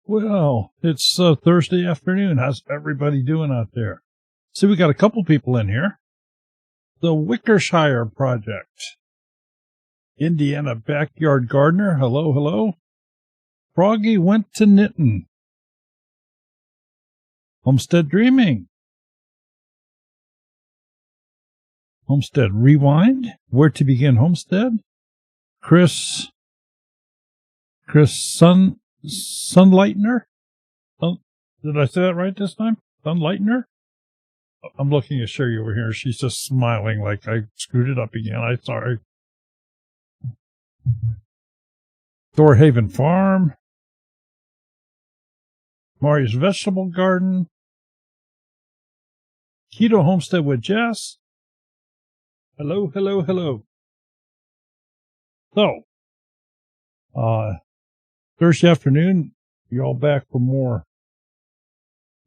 Well, it's Thursday afternoon. How's everybody doing out there? See, we got a couple people in here. The Wickershire Project. Indiana Backyard Gardener. Hello, hello. Froggy went to knitting. Homestead Dreaming. Homestead Rewind. Where to Begin Homestead. Chris Sunlightener? Did I say that right this time? Sunlightener? I'm looking at Sherry over here. She's just smiling like I screwed it up again. I'm sorry. Thorhaven Farm. Mario's Vegetable Garden. Keto Homestead with Jess. Hello, hello, hello. So, Thursday afternoon, you're all back for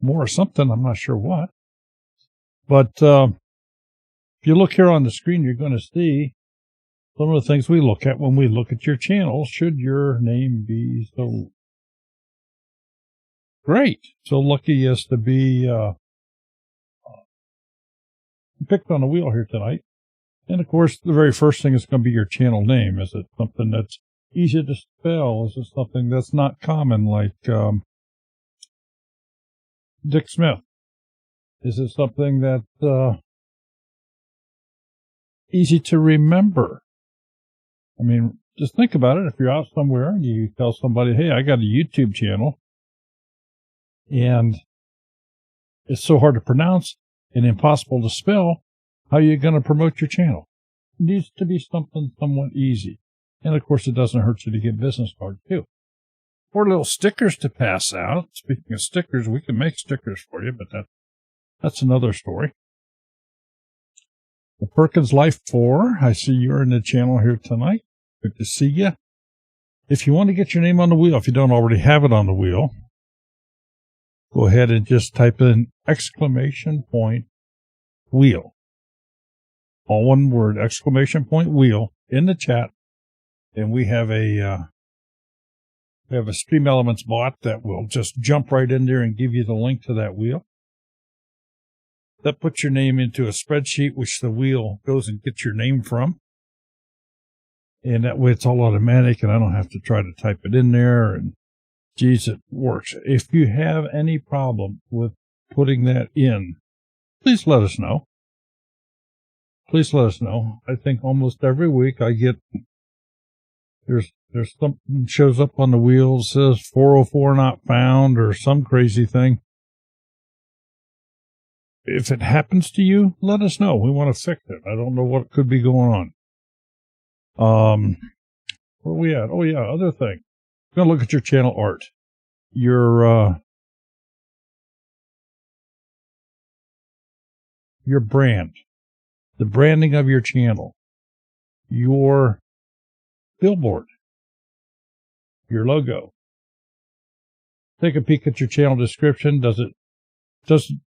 more something. I'm not sure what. But if you look here on the screen, you're going to see some of the things we look at when we look at your channel, should your name be so great, so lucky as to be picked on the wheel here tonight. And, of course, the very first thing is going to be your channel name. Is it something that's easy to spell? Is it something that's not common, like Dick Smith? Is it something that's easy to remember? I mean, just think about it. If you're out somewhere and you tell somebody, hey, I got a YouTube channel, and it's so hard to pronounce and impossible to spell, how are you going to promote your channel? It needs to be something somewhat easy. And, of course, it doesn't hurt you to get business cards, too. Or little stickers to pass out. Speaking of stickers, we can make stickers for you, but that's another story. The Perkins Life 4. I see you're in the channel here tonight. Good to see you. If you want to get your name on the wheel, if you don't already have it on the wheel, go ahead and just type in exclamation point wheel. All one word, exclamation point wheel, in the chat. And we have a Stream Elements bot that will just jump right in there and give you the link to that wheel. That puts your name into a spreadsheet, which the wheel goes and gets your name from. And that way it's all automatic, and I don't have to try to type it in there. And geez, it works. If you have any problem with putting that in, please let us know. Please let us know. I think almost every week I get, there's something shows up on the wheel, says 404 not found or some crazy thing. If it happens to you, let us know. We want to fix it. I don't know what could be going on. Where are we at? Oh yeah, other thing. I'm going to look at your channel art. Your brand. The branding of your channel. Your billboard. Your logo. Take a peek at your channel description. Does it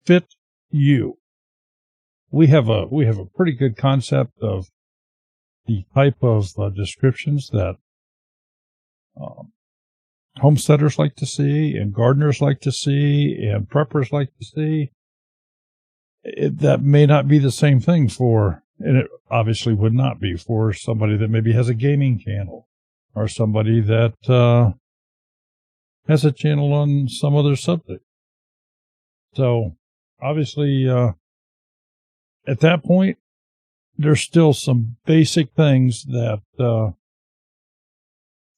fit you? We have a pretty good concept of the type of descriptions that homesteaders like to see, and gardeners like to see, and preppers like to see. That may not be the same thing and it obviously would not be for somebody that maybe has a gaming channel, or somebody that has a channel on some other subject. So, obviously, at that point, there's still some basic things that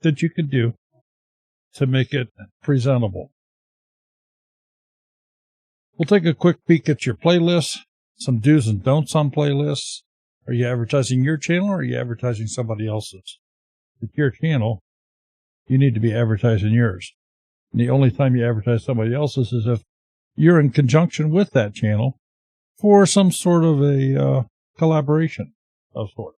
you could do to make it presentable. We'll take a quick peek at your playlist, some do's and don'ts on playlists. Are you advertising your channel, or are you advertising somebody else's? If it's your channel, you need to be advertising yours. And the only time you advertise somebody else's is if you're in conjunction with that channel for some sort of a collaboration of sort.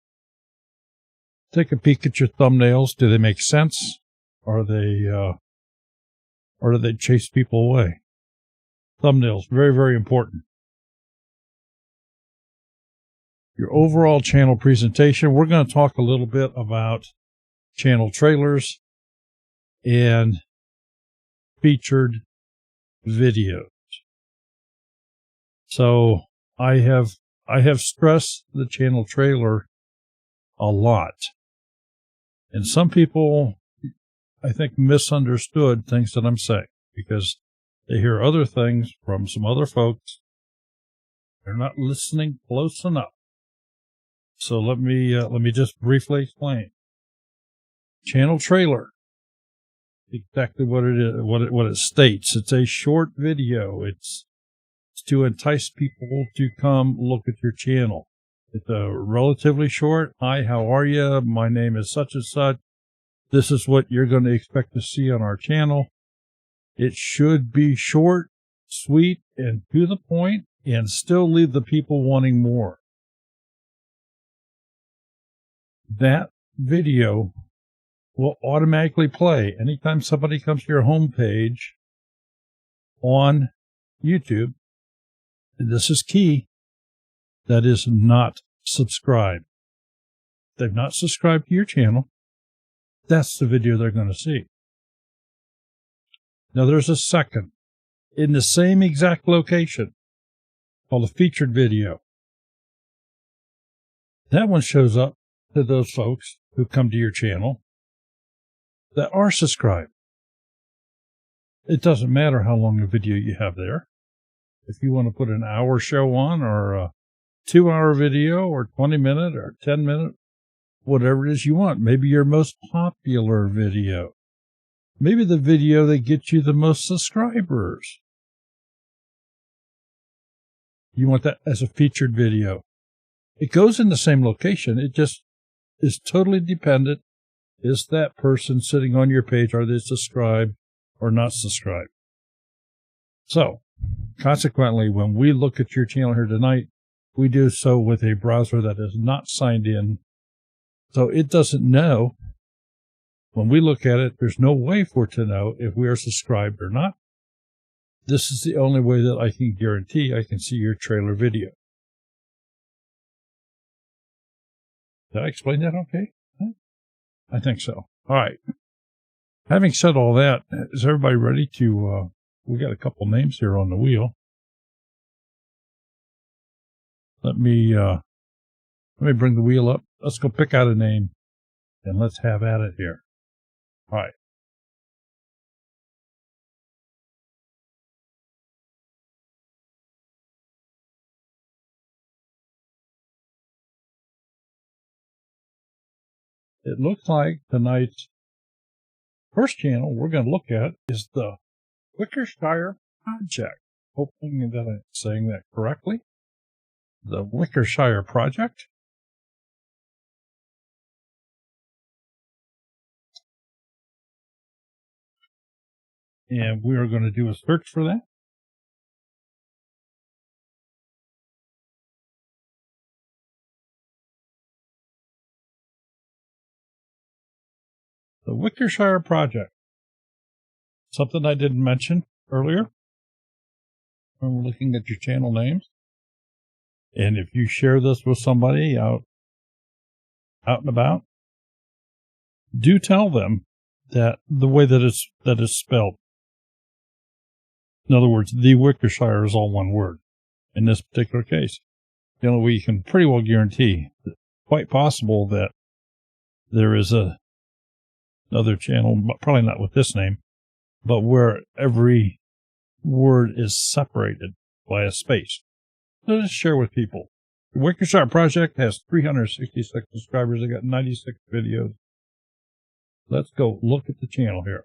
Take a peek at your thumbnails. Do they make sense? Or do they chase people away? Thumbnails, very, very important. Your overall channel presentation. We're going to talk a little bit about channel trailers and featured videos. So I have stressed the channel trailer a lot. And some people, I think, misunderstood things that I'm saying because they hear other things from some other folks. They're not listening close enough. So let me just briefly explain. Channel trailer, exactly what it is, what it states. It's a short video. It's to entice people to come look at your channel. It's a relatively short. Hi, how are you? My name is such and such. This is what you're going to expect to see on our channel. It should be short, sweet, and to the point, and still leave the people wanting more. That video will automatically play anytime somebody comes to your home page on YouTube. And this is key. That is not subscribed. If they've not subscribed to your channel, that's the video they're going to see. Now there's a second in the same exact location called a featured video. That one shows up to those folks who come to your channel that are subscribed. It doesn't matter how long a video you have there. If you want to put an hour show on or a 2-hour video or 20-minute or 10-minute, whatever it is you want. Maybe your most popular video. Maybe the video that gets you the most subscribers. You want that as a featured video. It goes in the same location. It just is totally dependent. Is that person sitting on your page, are they subscribed or not subscribed? So, consequently, when we look at your channel here tonight, we do so with a browser that is not signed in. So it doesn't know. When we look at it, there's no way for it to know if we are subscribed or not. This is the only way that I can guarantee I can see your trailer video. Did I explain that okay? I think so. All right. Having said all that, is everybody ready to, we got a couple names here on the wheel. Let me bring the wheel up. Let's go pick out a name and let's have at it here. All right. It looks like tonight's first channel we're going to look at is the Wickershire Project. Hoping that I'm saying that correctly. The Wickershire Project. And we are going to do a search for that. The Wickershire Project. Something I didn't mention earlier when we're looking at your channel names. And if you share this with somebody out and about, do tell them that the way that it's spelled. In other words, the Wickershire is all one word in this particular case. The only way you can pretty well guarantee, quite possible that there is another channel, but probably not with this name, but where every word is separated by a space. So just share with people. The Wickershire Project has 366 subscribers. They got 96 videos. Let's go look at the channel here.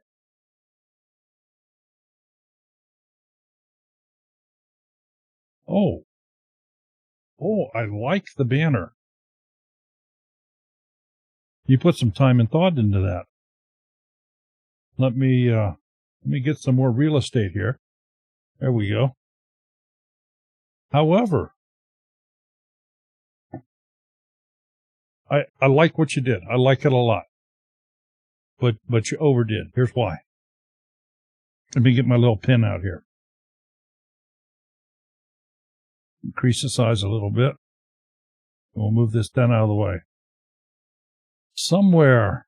Oh, I like the banner. You put some time and thought into that. Let me get some more real estate here. There we go. However, I like what you did. I like it a lot. But you overdid. Here's why. Let me get my little pen out here. Increase the size a little bit. We'll move this down out of the way. Somewhere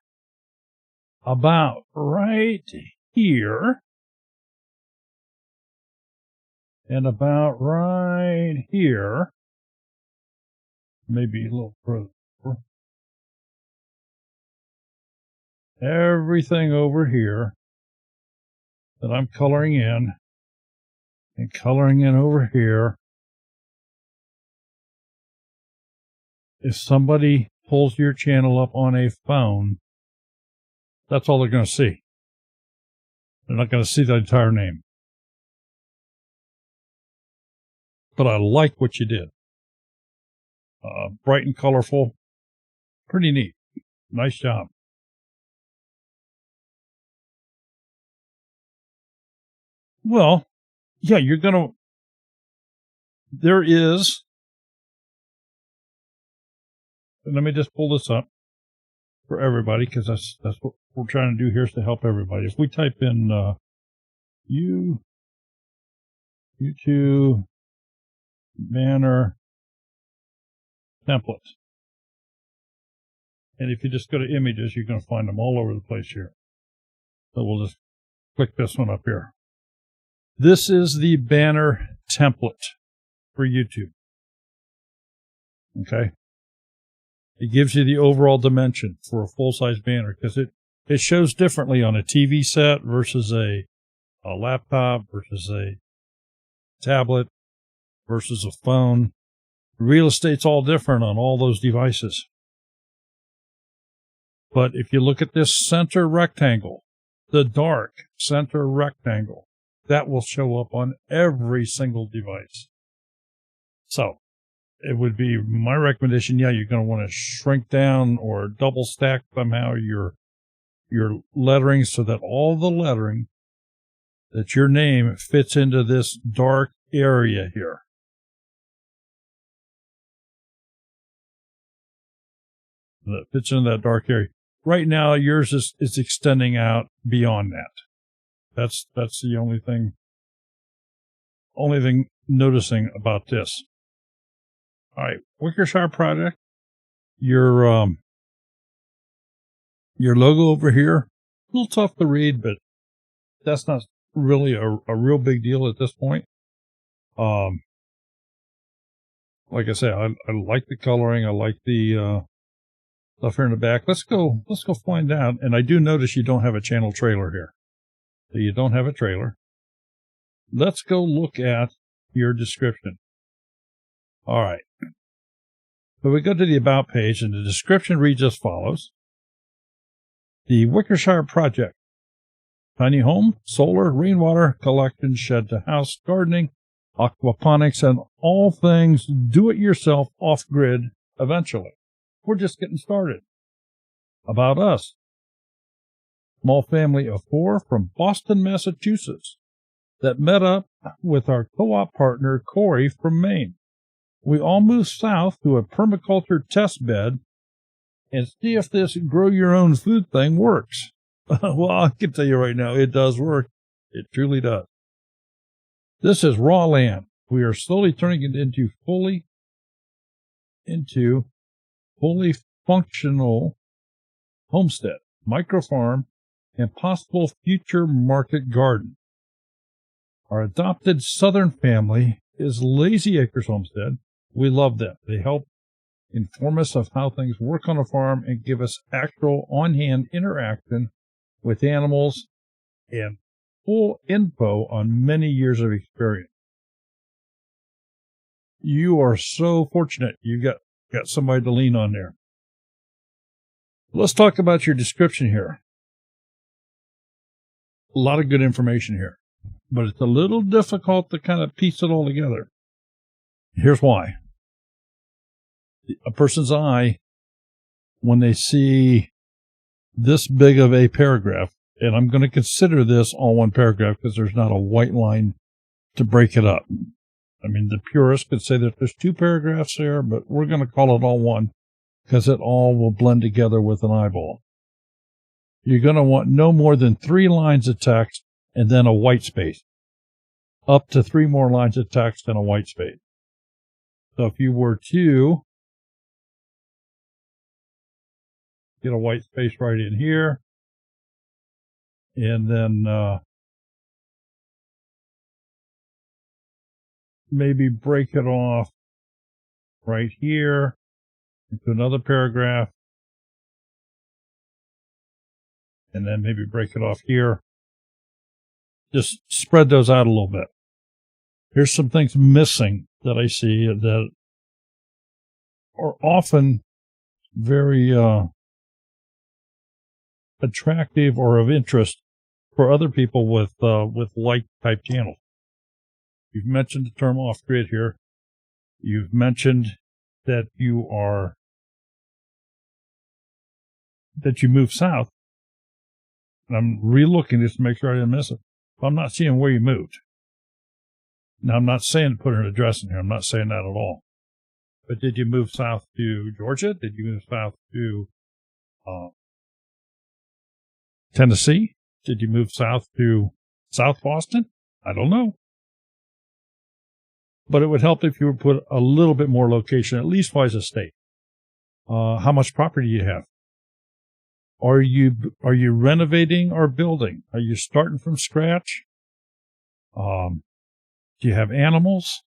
about right here, And about right here, maybe a little further, everything over here that I'm coloring in and coloring in over here, if somebody pulls your channel up on a phone, that's all they're going to see. They're not going to see the entire name. But I like what you did. Bright and colorful. Pretty neat. Nice job. Well, yeah, you're going to... There is... Let me just pull this up for everybody, because that's what we're trying to do here, is to help everybody. If we type in YouTube banner template, and if you just go to images, you're going to find them all over the place here. So we'll just click this one up here. This is the banner template for YouTube. Okay. It gives you the overall dimension for a full-size banner, because it shows differently on a TV set versus a laptop versus a tablet versus a phone. Real estate's all different on all those devices. But if you look at this center rectangle, the dark center rectangle, that will show up on every single device. So it would be my recommendation, yeah, you're going to want to shrink down or double stack somehow your lettering so that all the lettering, that your name fits into this dark area here. That fits into that dark area. Right now, yours is extending out beyond that. That's the only thing noticing about this. All right, Wickershire project. Your logo over here, a little tough to read, but that's not really a real big deal at this point. Like I said, I like the coloring. I like the stuff here in the back. Let's go find out. And I do notice you don't have a channel trailer here. So you don't have a trailer. Let's go look at your description. All right. So we go to the About page, and the description reads as follows. The Wickershire project. Tiny home, solar, rainwater collection, shed to house, gardening, aquaponics, and all things do-it-yourself off-grid eventually. We're just getting started. About us. Small family of 4 from Boston, Massachusetts, that met up with our co-op partner, Corey, from Maine. We all moved south to a permaculture test bed and see if this grow-your-own-food thing works. Well, I can tell you right now, it does work. It truly does. This is raw land. We are slowly turning it into fully functional homestead, microfarm, and possible future market garden. Our adopted southern family is Lazy Acres Homestead. We love them. They help inform us of how things work on a farm and give us actual on-hand interaction with animals and full info on many years of experience. You are so fortunate. You got somebody to lean on there. Let's talk about your description here. A lot of good information here, but it's a little difficult to kind of piece it all together. Here's why. A person's eye, when they see this big of a paragraph, and I'm going to consider this all one paragraph because there's not a white line to break it up. I mean, the purist could say that there's 2 paragraphs there, but we're going to call it all one because it all will blend together with an eyeball. You're going to want no more than 3 lines of text and then a white space. Up to 3 more lines of text and a white space. So if you were to get a white space right in here, and then maybe break it off right here into another paragraph, and then maybe break it off here. Just spread those out a little bit. Here's some things missing that I see that are often very attractive or of interest for other people with like type channels. You've mentioned the term off grid here. You've mentioned that you move south. And I'm re-looking just to make sure I didn't miss it. I'm not seeing where you moved. Now, I'm not saying to put an address in here. I'm not saying that at all. But did you move south to Georgia? Did you move south to Tennessee? Did you move south to South Boston? I don't know. But it would help if you would put a little bit more location, at least wise a state. How much property do you have? Are you renovating or building? Are you starting from scratch? Do you have animals?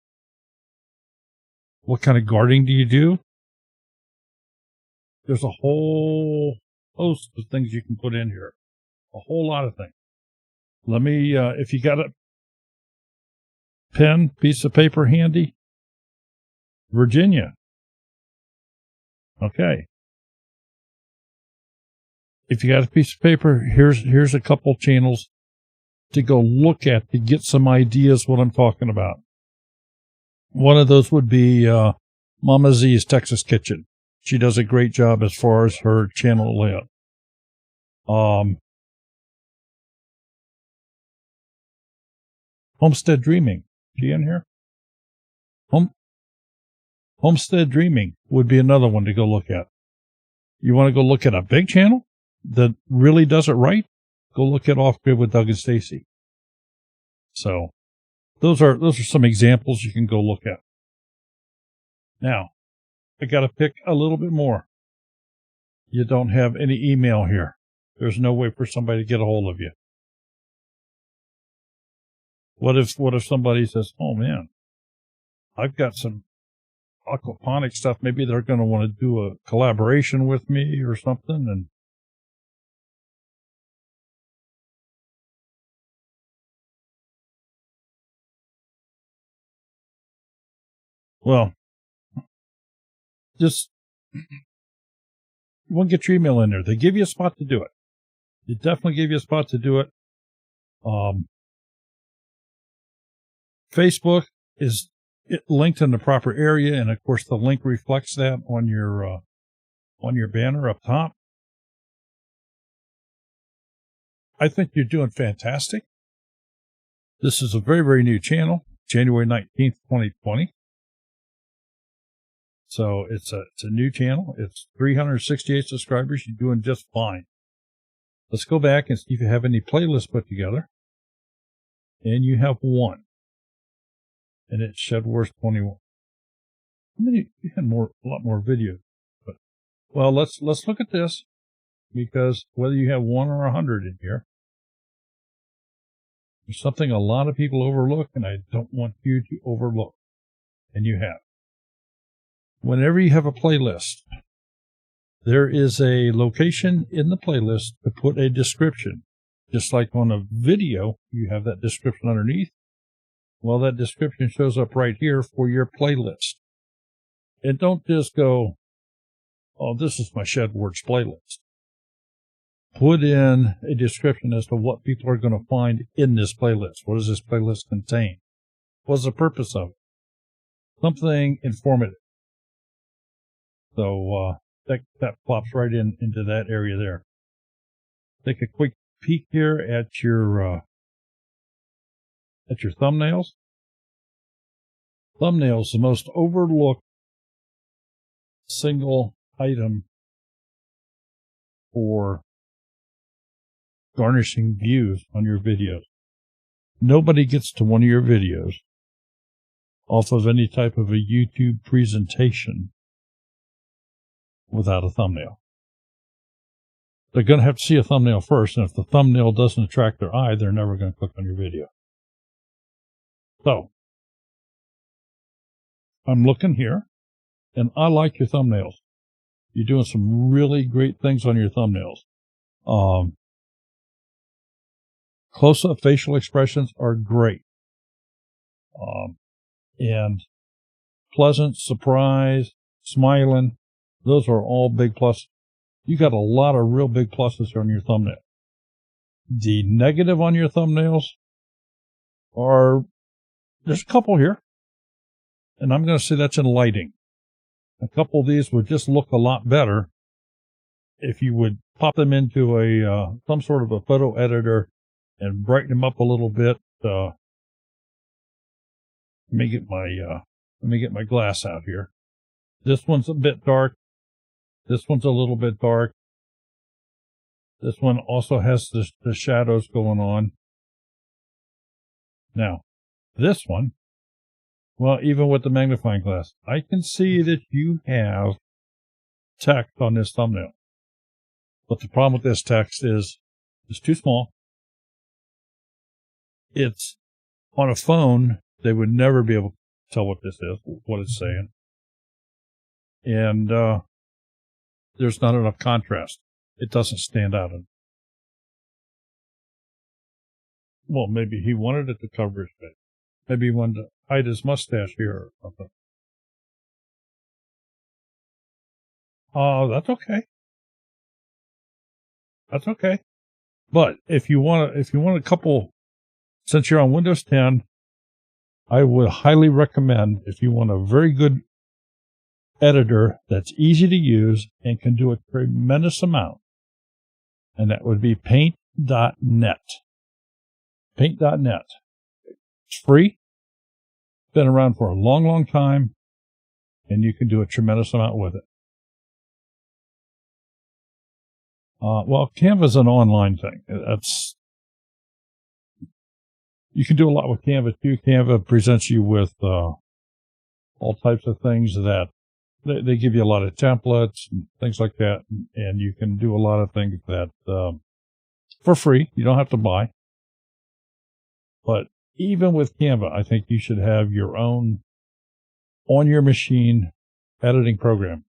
What kind of gardening do you do? There's a whole host of things you can put in here. A whole lot of things. Let me, if you got a pen, piece of paper handy, Virginia. Okay. If you got a piece of paper, here's a couple channels to go look at to get some ideas what I'm talking about. One of those would be Mama Z's Texas Kitchen. She does a great job as far as her channel layout. Homestead Dreaming. She in here? Homestead Dreaming would be another one to go look at. You want to go look at a big channel that really does it right? Go look at Off Grid with Doug and Stacy. So those are some examples you can go look at. Now, I got to pick a little bit more. You don't have any email here. There's no way for somebody to get a hold of you. What if somebody says, "Oh man, I've got some aquaponic stuff. Maybe they're going to want to do a collaboration with me or something." And well, just you want to get your email in there. They give you a spot to do it. They definitely give you a spot to do it. Facebook is linked in the proper area, and of course the link reflects that on your banner up top. I think you're doing fantastic. This is a very, very new channel, January 19th, 2020. So it's a new channel. It's 368 subscribers. You're doing just fine. Let's go back and see if you have any playlists put together. And you have one. And it's Shed Wars 21. You had a lot more videos. But, well, let's look at this, because whether you have 1 or 100 in here, there's something a lot of people overlook, and I don't want you to overlook. And you have. Whenever you have a playlist, there is a location in the playlist to put a description. Just like on a video, you have that description underneath. Well, that description shows up right here for your playlist. And don't just go, "Oh, this is my Shed Words playlist." Put in a description as to what people are going to find in this playlist. What does this playlist contain? What's the purpose of it? Something informative. So that plops right into that area there. Take a quick peek here at your thumbnails. Thumbnails, the most overlooked single item for garnishing views on your videos. Nobody gets to one of your videos off of any type of a YouTube presentation without a thumbnail. They're going to have to see a thumbnail first, and if the thumbnail doesn't attract their eye, they're never going to click on your video. So, I'm looking here, and I like your thumbnails. You're doing some really great things on your thumbnails. Close-up facial expressions are great. And pleasant, surprise, smiling, those are all big plus. You got a lot of real big pluses on your thumbnail. The negative on your thumbnails are, there's a couple here, and I'm going to say that's in lighting. A couple of these would just look a lot better if you would pop them into a some sort of a photo editor and brighten them up a little bit. Let me get my glass out here. This one's a bit dark. This one's a little bit dark. This one also has the shadows going on. Now, this one, well, even with the magnifying glass, I can see that you have text on this thumbnail. But the problem with this text is it's too small. It's on a phone. They would never be able to tell what this is, what it's saying. And there's not enough contrast. It doesn't stand out. Well, maybe he wanted it to cover his face. Maybe he wanted to hide his mustache here or something. That's okay. That's okay. But if you want a couple, since you're on Windows 10, I would highly recommend, if you want a very good editor that's easy to use and can do a tremendous amount, and that would be paint.net. Paint.net. It's free. It's been around for a long, long time, and you can do a tremendous amount with it. Well, Canva's an online thing. You can do a lot with Canva too. Canva presents you with all types of things that they give you a lot of templates and things like that, and you can do a lot of things that for free. You don't have to buy. But even with Canva, I think you should have your own on your machine editing program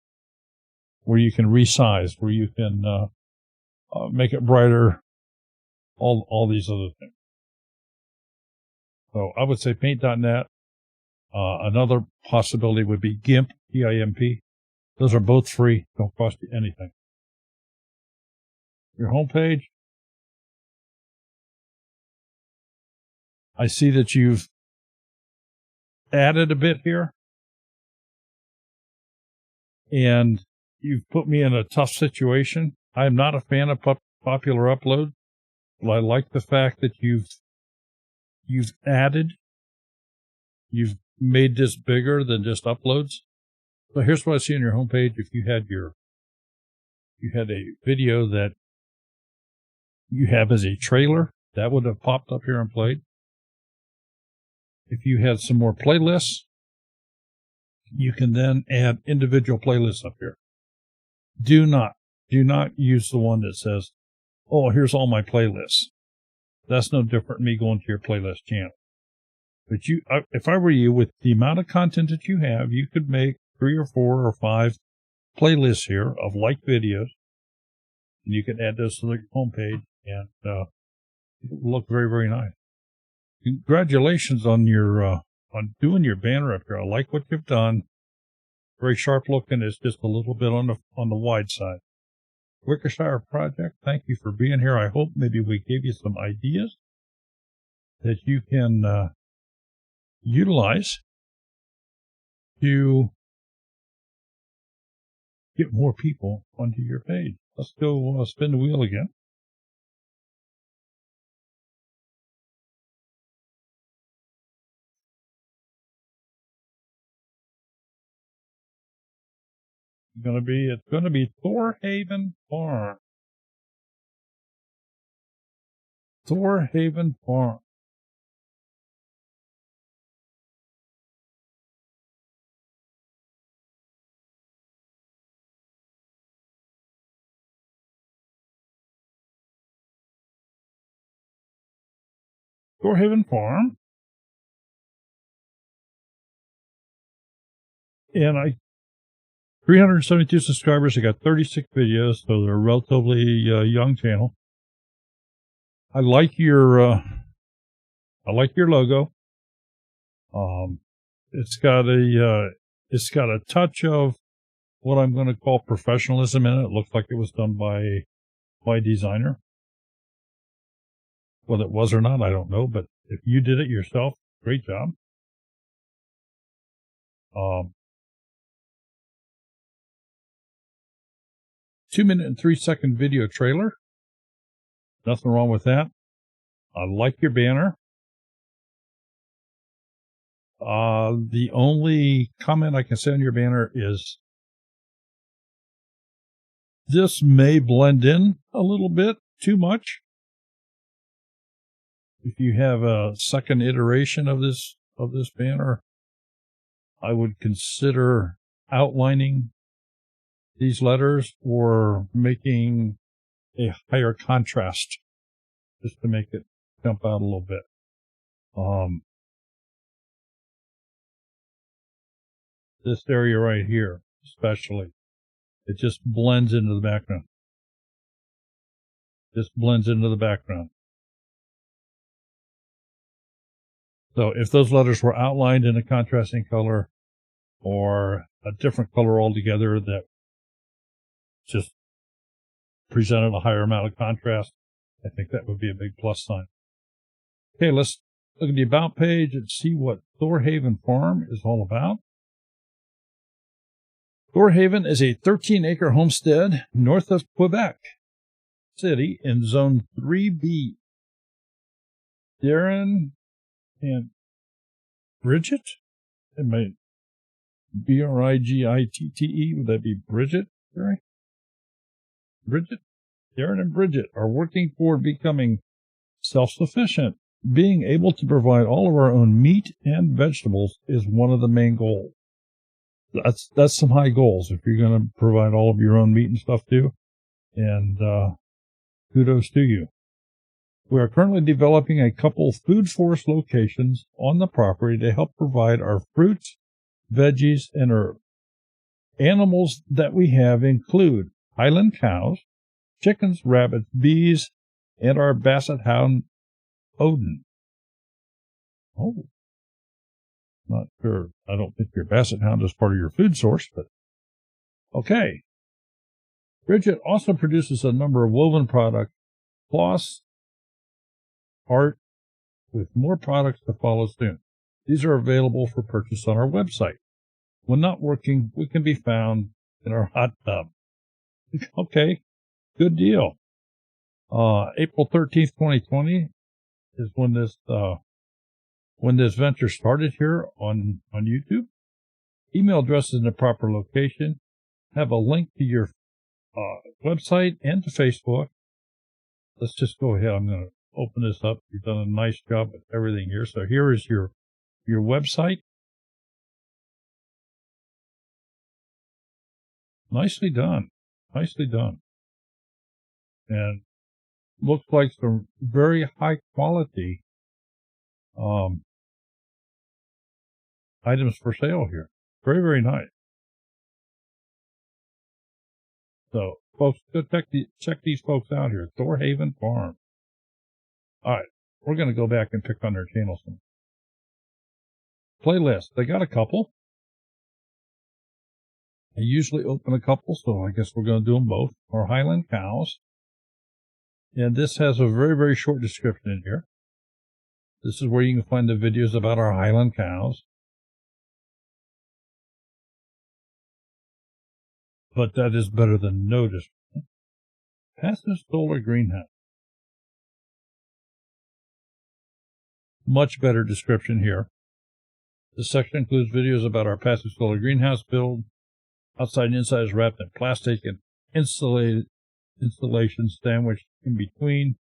where you can resize, where you can make it brighter, all these other things. So I would say paint.net. Another possibility would be GIMP, G-I-M-P. Those are both free. Don't cost you anything. Your homepage. I see that you've added a bit here. And you've put me in a tough situation. I am not a fan of popular upload, but I like the fact that you've you've made this bigger than just uploads. So here's what I see on your homepage. If you had a video that you have as a trailer, that would have popped up here and played. If you had some more playlists, you can then add individual playlists up here. Do not use the one that says, oh, here's all my playlists. That's no different than me going to your playlist channel. But if I were you, with the amount of content that you have, you could make 3 or 4 or 5 playlists here of like videos. And you can add those to the homepage, and it will look very, very nice. Congratulations on on doing your banner up here. I like what you've done. Very sharp looking. It's just a little bit on the wide side. Wickershire Project, thank you for being here. I hope maybe we gave you some ideas that you can utilize to get more people onto your page. Let's go spin the wheel again. It's gonna be Thorhaven Farm. Thorhaven Farm. Thorhaven Farm. And 372 subscribers. I got 36 videos, so they're a relatively young channel. I like your logo. It's got a touch of what I'm going to call professionalism in it. It looks like it was done by a designer. Whether it was or not, I don't know, but if you did it yourself, great job. 2-minute and 3-second video trailer. Nothing wrong with that. I like your banner. The only comment I can say on your banner is this may blend in a little bit too much. If you have a second iteration of this banner, I would consider outlining these letters or making a higher contrast just to make it jump out a little bit. This area right here, especially, it just blends into the background. Just blends into the background. So if those letters were outlined in a contrasting color or a different color altogether that just presented a higher amount of contrast, I think that would be a big plus sign. Okay, let's look at the About page and see what Thorhaven Farm is all about. Thorhaven is a 13-acre homestead north of Quebec City in Zone 3B. Darren and Bridget? It might Brigitte. Would that be Bridget? Sorry? Bridget? Darren and Bridget are working toward becoming self-sufficient. Being able to provide all of our own meat and vegetables is one of the main goals. That's some high goals if you're going to provide all of your own meat and stuff too. And kudos to you. We are currently developing a couple food forest locations on the property to help provide our fruits, veggies, and herbs. Animals that we have include Highland cows, chickens, rabbits, bees, and our basset hound, Odin. Oh, not sure. I don't think your basset hound is part of your food source, but okay. Bridget also produces a number of woven products, cloths, art, with more products to follow soon. These are available for purchase on our website. When not working, we can be found in our hot tub. Okay, good deal. April 13th, 2020 is when this venture started here on YouTube. Email address is in the proper location. Have a link to your website and to Facebook. Let's just go ahead. I'm going to open this up. You've done a nice job with everything here. So here is your website. Nicely done. Nicely done. And looks like some very high quality items for sale here. Very, very nice. So, folks, go check these folks out here. Thorhaven Farm. All right. We're going to go back and pick on their channel some. Playlist. They got a couple. I usually open a couple, so I guess we're going to do them both. Our Highland cows. And this has a very, very short description in here. This is where you can find the videos about our Highland cows. But that is better than no description. Passive solar greenhouse. Much better description here. This section includes videos about our passive solar greenhouse build. Outside and inside is wrapped in plastic and insulation sandwiched in between.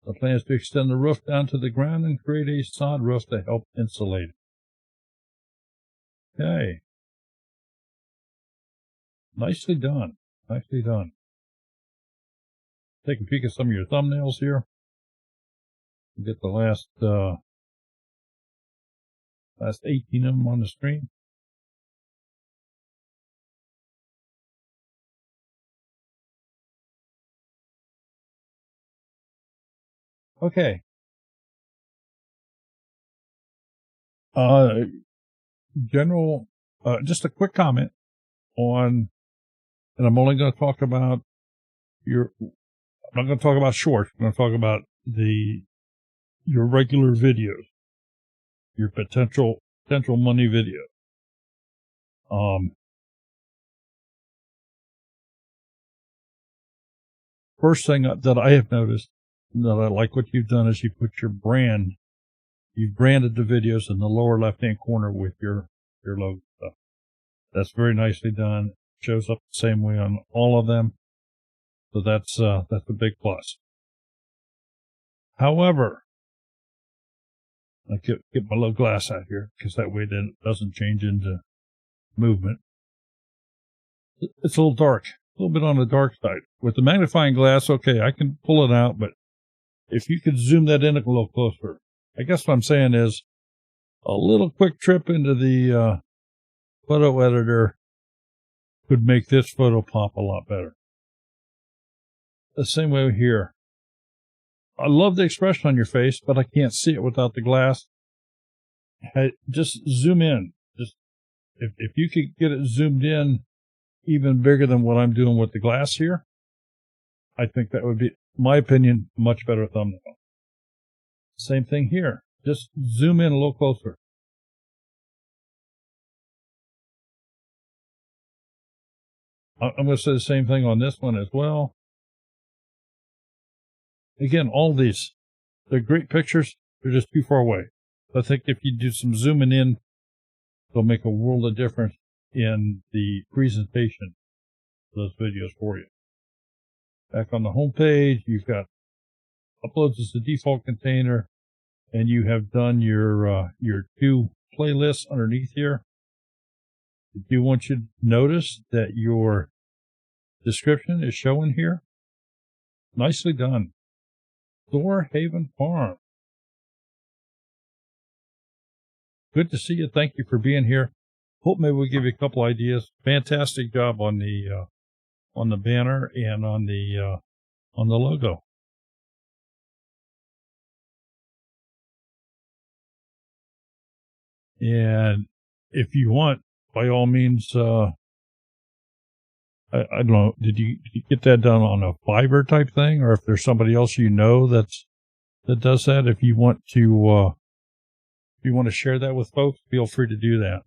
The plan is to extend the roof down to the ground and create a sod roof to help insulate it. Okay. Nicely done. Nicely done. Take a peek at some of your thumbnails here. Get the last 18 of them on the screen. Okay. General, just a quick comment on, and I'm only going to talk about I'm not going to talk about shorts. I'm going to talk about your regular videos, your potential money video. First thing that I have noticed that I like what you've done is you put you've branded the videos in the lower left-hand corner with your logo stuff. That's very nicely done. Shows up the same way on all of them. So that's a big plus. However, I get my little glass out here because that way then it doesn't change into movement. It's a little dark, a little bit on the dark side. With the magnifying glass, okay, I can pull it out, but if you could zoom that in a little closer, I guess what I'm saying is a little quick trip into the photo editor could make this photo pop a lot better. The same way here. I love the expression on your face, but I can't see it without the glass. Hey, just zoom in. Just if you could get it zoomed in even bigger than what I'm doing with the glass here, I think that would be, in my opinion, much better thumbnail. Same thing here. Just zoom in a little closer. I'm going to say the same thing on this one as well. Again, all these, they're great pictures. They're just too far away. I think if you do some zooming in, they'll make a world of difference in the presentation of those videos for you. Back on the home page, you've got uploads as the default container, and you have done your 2 playlists underneath here. I do want you to notice that your description is showing here. Nicely done. Door Haven Farm. Good to see you. Thank you for being here. Hope maybe we'll give you a couple ideas. Fantastic job on the banner and on the logo. And if you want, by all means, I don't know, did you get that done on a Fiverr type thing, or if there's somebody else that does that? If you want to share that with folks, feel free to do that.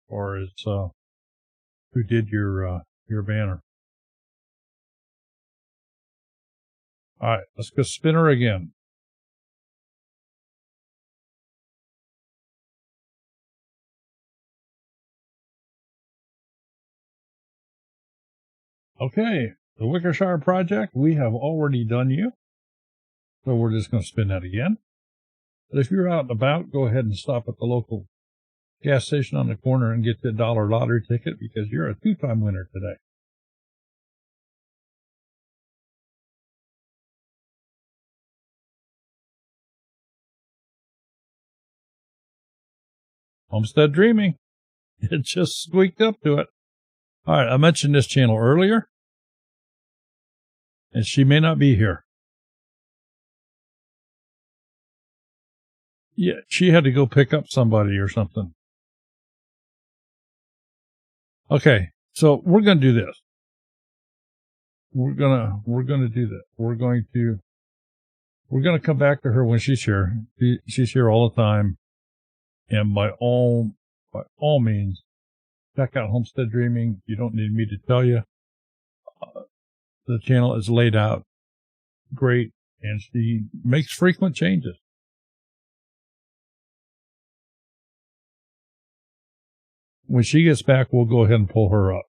Or it's who did your banner. All right, let's go spinner again. Okay, the Wickershire project, we have already done you. So we're just going to spin that again. But if you're out and about, go ahead and stop at the local gas station on the corner and get the $1 lottery ticket because you're a 2-time winner today. Homestead Dreaming. It just squeaked up to it. All right, I mentioned this channel earlier, and she may not be here. Yeah, she had to go pick up somebody or something. Okay, so we're going to do this. We're going to do that. We're going to come back to her when she's here. She's here all the time. And by all means, check out Homestead Dreaming. You don't need me to tell you. The channel is laid out great, and she makes frequent changes. When she gets back, we'll go ahead and pull her up.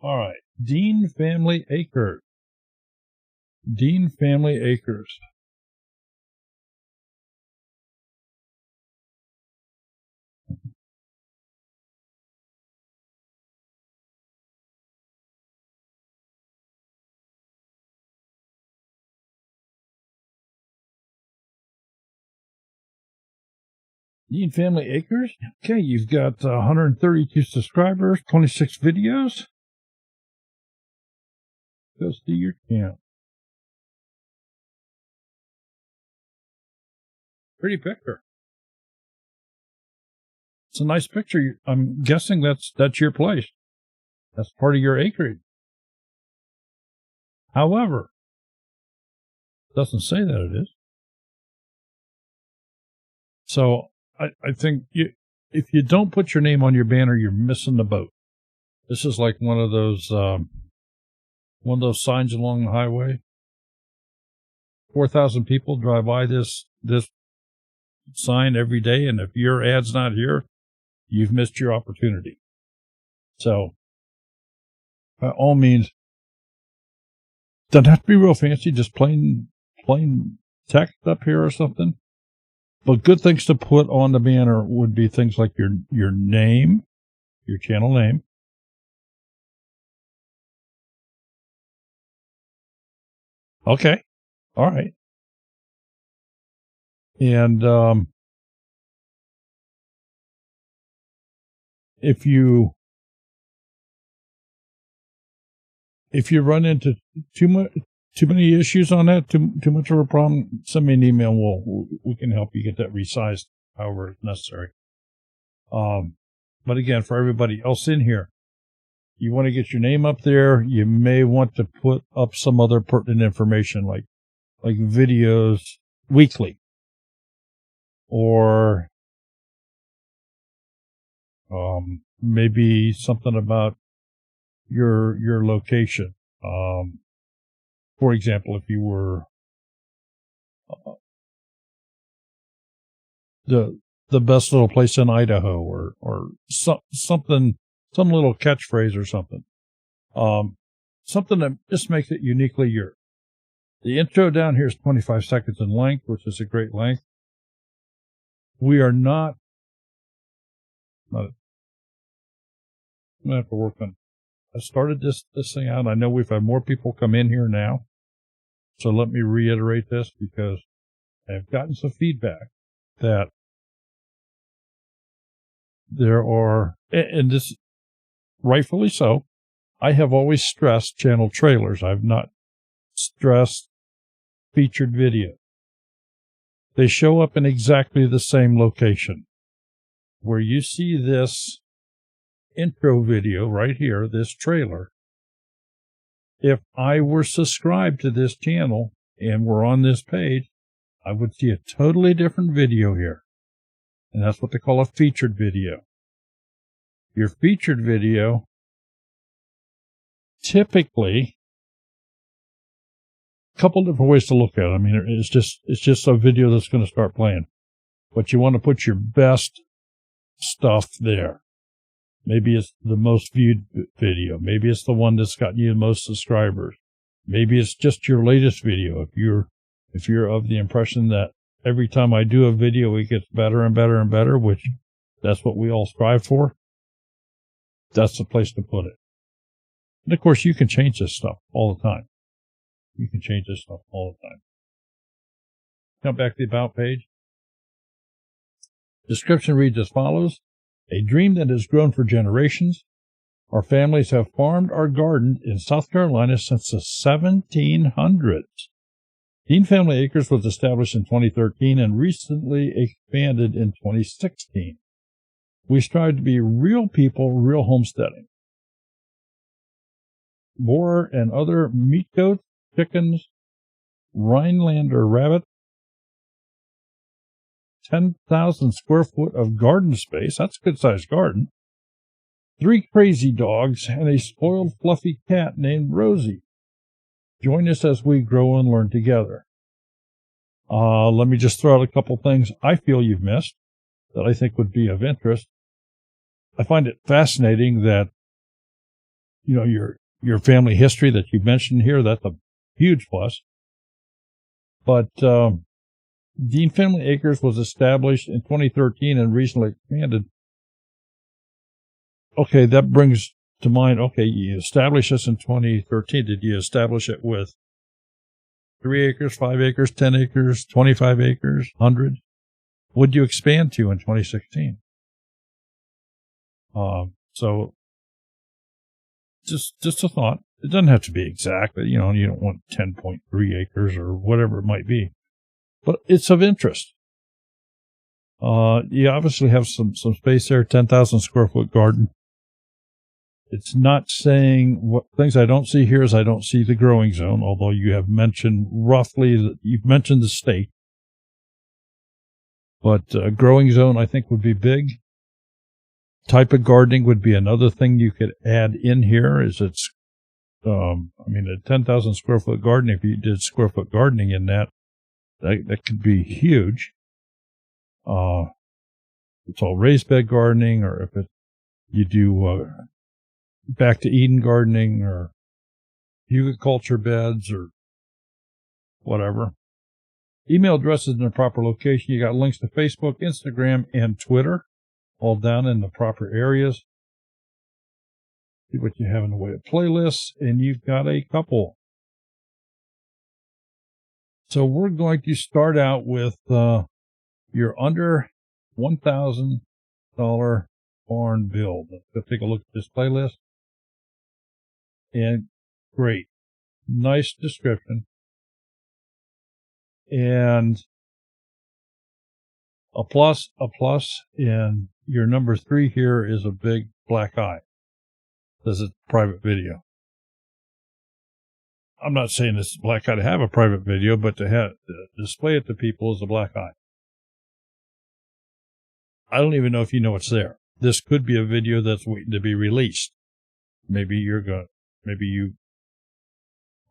All right. Dean Family Acres. Dean Family Acres. Dean Family Acres. Okay, you've got 132 subscribers, 26 videos. go see your channel. Pretty picture. It's a nice picture. I'm guessing that's your place. That's part of your acreage. However, it doesn't say that it is. So I think if you don't put your name on your banner, you're missing the boat. This is like one of those signs along the highway. 4,000 people drive by this sign every day, and if your ad's not here, you've missed your opportunity. So, by all means, doesn't have to be real fancy, just plain text up here or something. But good things to put on the banner would be things like your name, your channel name. Okay. All right. And if you run into too many issues on that, too much of a problem, send me an email. We can help you get that resized however necessary. But again, for everybody else in here, you want to get your name up there. You may want to put up some other pertinent information like videos weekly, or maybe something about your location. For example, if you were the best little place in Idaho, or something, some little catchphrase or something, something that just makes it uniquely yours. The intro down here is 25 seconds in length, which is a great length. We are not. I'm gonna have to work on. I started this thing out. I know we've had more people come in here now, so let me reiterate this because I've gotten some feedback that there are, and this rightfully so, I have always stressed channel trailers. I've not stressed featured video. They show up in exactly the same location. Where you see this intro video right here, this trailer, if I were subscribed to this channel and were on this page, I would see a totally different video here. And that's what they call a featured video. Your featured video, typically, a couple different ways to look at it. I mean, it's just a video that's going to start playing. But you want to put your best stuff there. Maybe it's the most viewed video. Maybe it's the one that's gotten you the most subscribers. Maybe it's just your latest video. If you're of the impression that every time I do a video, it gets better and better and better, which that's what we all strive for, that's the place to put it. And of course, you can change this stuff all the time. You can change this stuff all the time. Come back to the About page. Description reads as follows. A dream that has grown for generations. Our families have farmed or gardened in South Carolina since the 1700s. Dean Family Acres was established in 2013 and recently expanded in 2016. We strive to be real people, real homesteading. Boar and other meat goats, chickens, Rhinelander rabbit, 10,000 square foot of garden space. That's a good-sized garden. 3 crazy dogs and a spoiled, fluffy cat named Rosie. Join us as we grow and learn together. Let me just throw out a couple things I feel you've missed that I think would be of interest. I find it fascinating that, your family history that you mentioned here, that's a huge plus. But Dean Family Acres was established in 2013 and recently expanded. Okay, that brings to mind, okay, you established this in 2013. Did you establish it with 3 acres, 5 acres, 10 acres, 25 acres, 100? What did you expand to in 2016? So just a thought. It doesn't have to be exact, but, you don't want 10.3 acres or whatever it might be. But it's of interest. You obviously have some space there, 10,000 square foot garden. It's not saying what things I don't see here is I don't see the growing zone, although you have mentioned you've mentioned the state. But growing zone, I think, would be big. Type of gardening would be another thing you could add in here. Is a 10,000 square foot garden. If you did square foot gardening in that could be huge. It's all raised bed gardening, or if you do back to Eden gardening or hugelculture beds or whatever. Email addresses in the proper location. You got links to Facebook, Instagram, and Twitter, all down in the proper areas. See what you have in the way of playlists, and you've got a couple. So we're going to start out with your under $1,000 barn build. Let's take a look at this playlist. And great. Nice description. And a plus, and your number 3 here is a big black eye. This is private video. I'm not saying it's a black eye to have a private video, but to display it to people is a black eye. I don't even know if you know it's there. This could be a video that's waiting to be released. Maybe you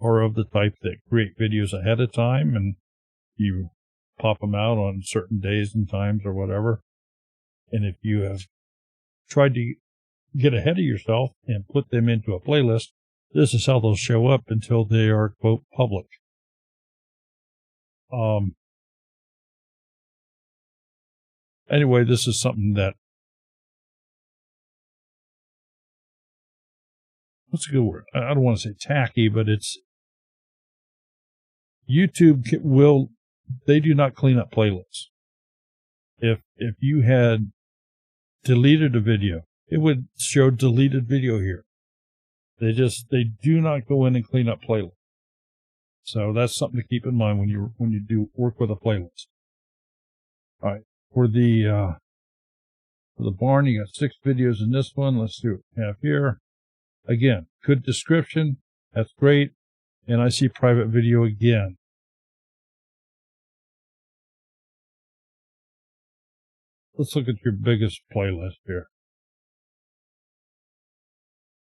are of the type that create videos ahead of time and you pop them out on certain days and times or whatever. And if you have tried to get ahead of yourself and put them into a playlist, this is how they'll show up until they are, quote, public. Anyway, this is something that, what's a good word? I don't want to say tacky, but it's, YouTube they do not clean up playlists. If you had deleted a video, it would show deleted video here. They do not go in and clean up playlists. So that's something to keep in mind when you do work with a playlist. All right. For the barn, you got 6 videos in this one. Let's see what we have here. Again, good description. That's great. And I see private video again. Let's look at your biggest playlist here.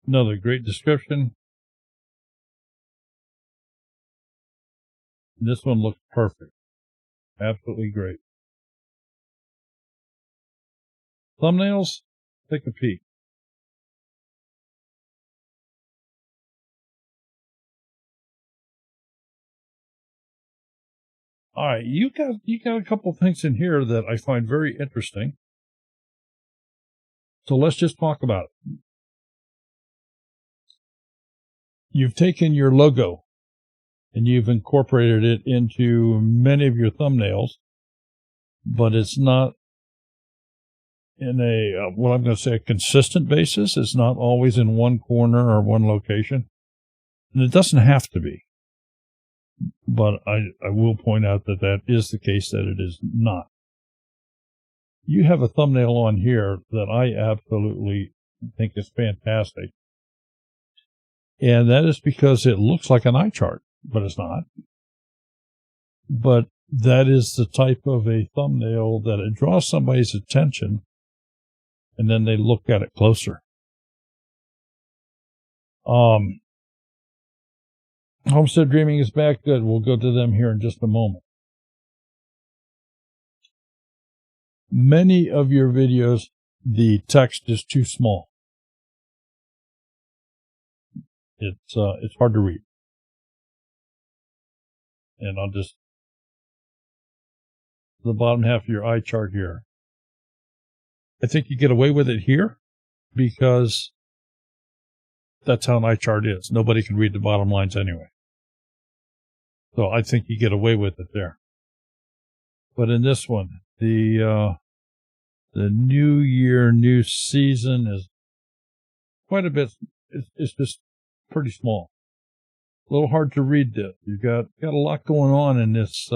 Another great description. This one looks perfect. Absolutely great. Thumbnails, take a peek. All right, you got a couple things in here that I find very interesting. So let's just talk about it. You've taken your logo and you've incorporated it into many of your thumbnails, but it's not in I'm going to say a consistent basis. It's not always in one corner or one location. And it doesn't have to be. But I will point out that is the case, that it is not. You have a thumbnail on here that I absolutely think is fantastic. And that is because it looks like an eye chart, but it's not. But that is the type of a thumbnail that it draws somebody's attention, and then they look at it closer. Homestead Dreaming is back. Good. We'll go to them here in just a moment. Many of your videos, the text is too small. It's hard to read. And I'll just, the bottom half of your eye chart here. I think you get away with it here because that's how an eye chart is. Nobody can read the bottom lines anyway. So I think you get away with it there. But in this one, the new year, new season is quite a bit. It's just pretty small. A little hard to read this. You've got a lot going on in this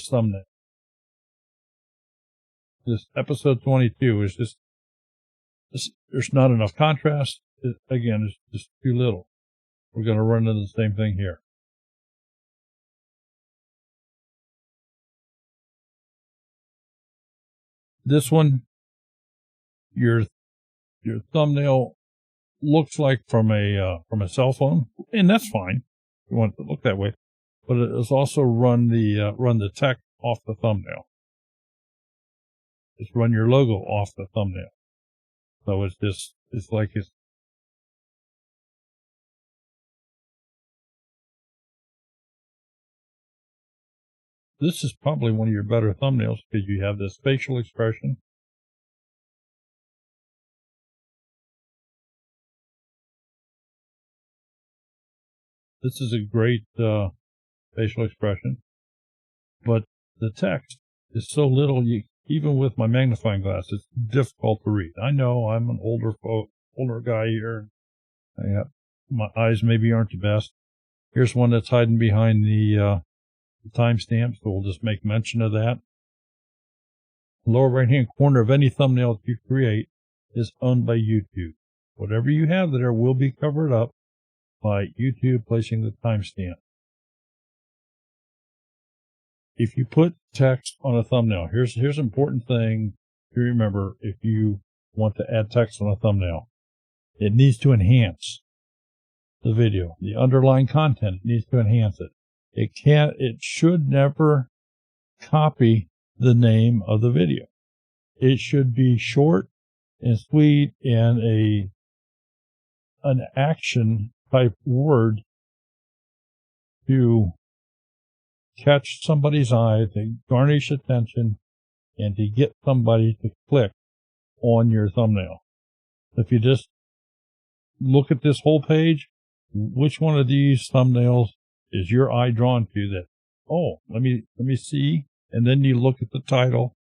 thumbnail. This episode 22 is just, there's not enough contrast. Again, it's just too little. We're going to run into the same thing here. This one, your thumbnail looks like from a cell phone, and that's fine. You want it to look that way, but it is also run the text off the thumbnail. Just run your logo off the thumbnail. So it's like this is probably one of your better thumbnails because you have this facial expression. This is a great facial expression, but the text is so little. Even with my magnifying glass, it's difficult to read. I know I'm an older guy here. My eyes maybe aren't the best. Here's one that's hiding behind the timestamp, so we'll just make mention of that. Lower right-hand corner of any thumbnail that you create is owned by YouTube. Whatever you have there will be covered up by YouTube placing the timestamp. If you put text on a thumbnail, here's an important thing to remember if you want to add text on a thumbnail. It needs to enhance the video. The underlying content needs to enhance it. It should never copy the name of the video. It should be short and sweet and an action type word to catch somebody's eye, to garnish attention, and to get somebody to click on your thumbnail. If you just look at this whole page, which one of these thumbnails is your eye drawn to that? Oh, let me see. And then you look at the title.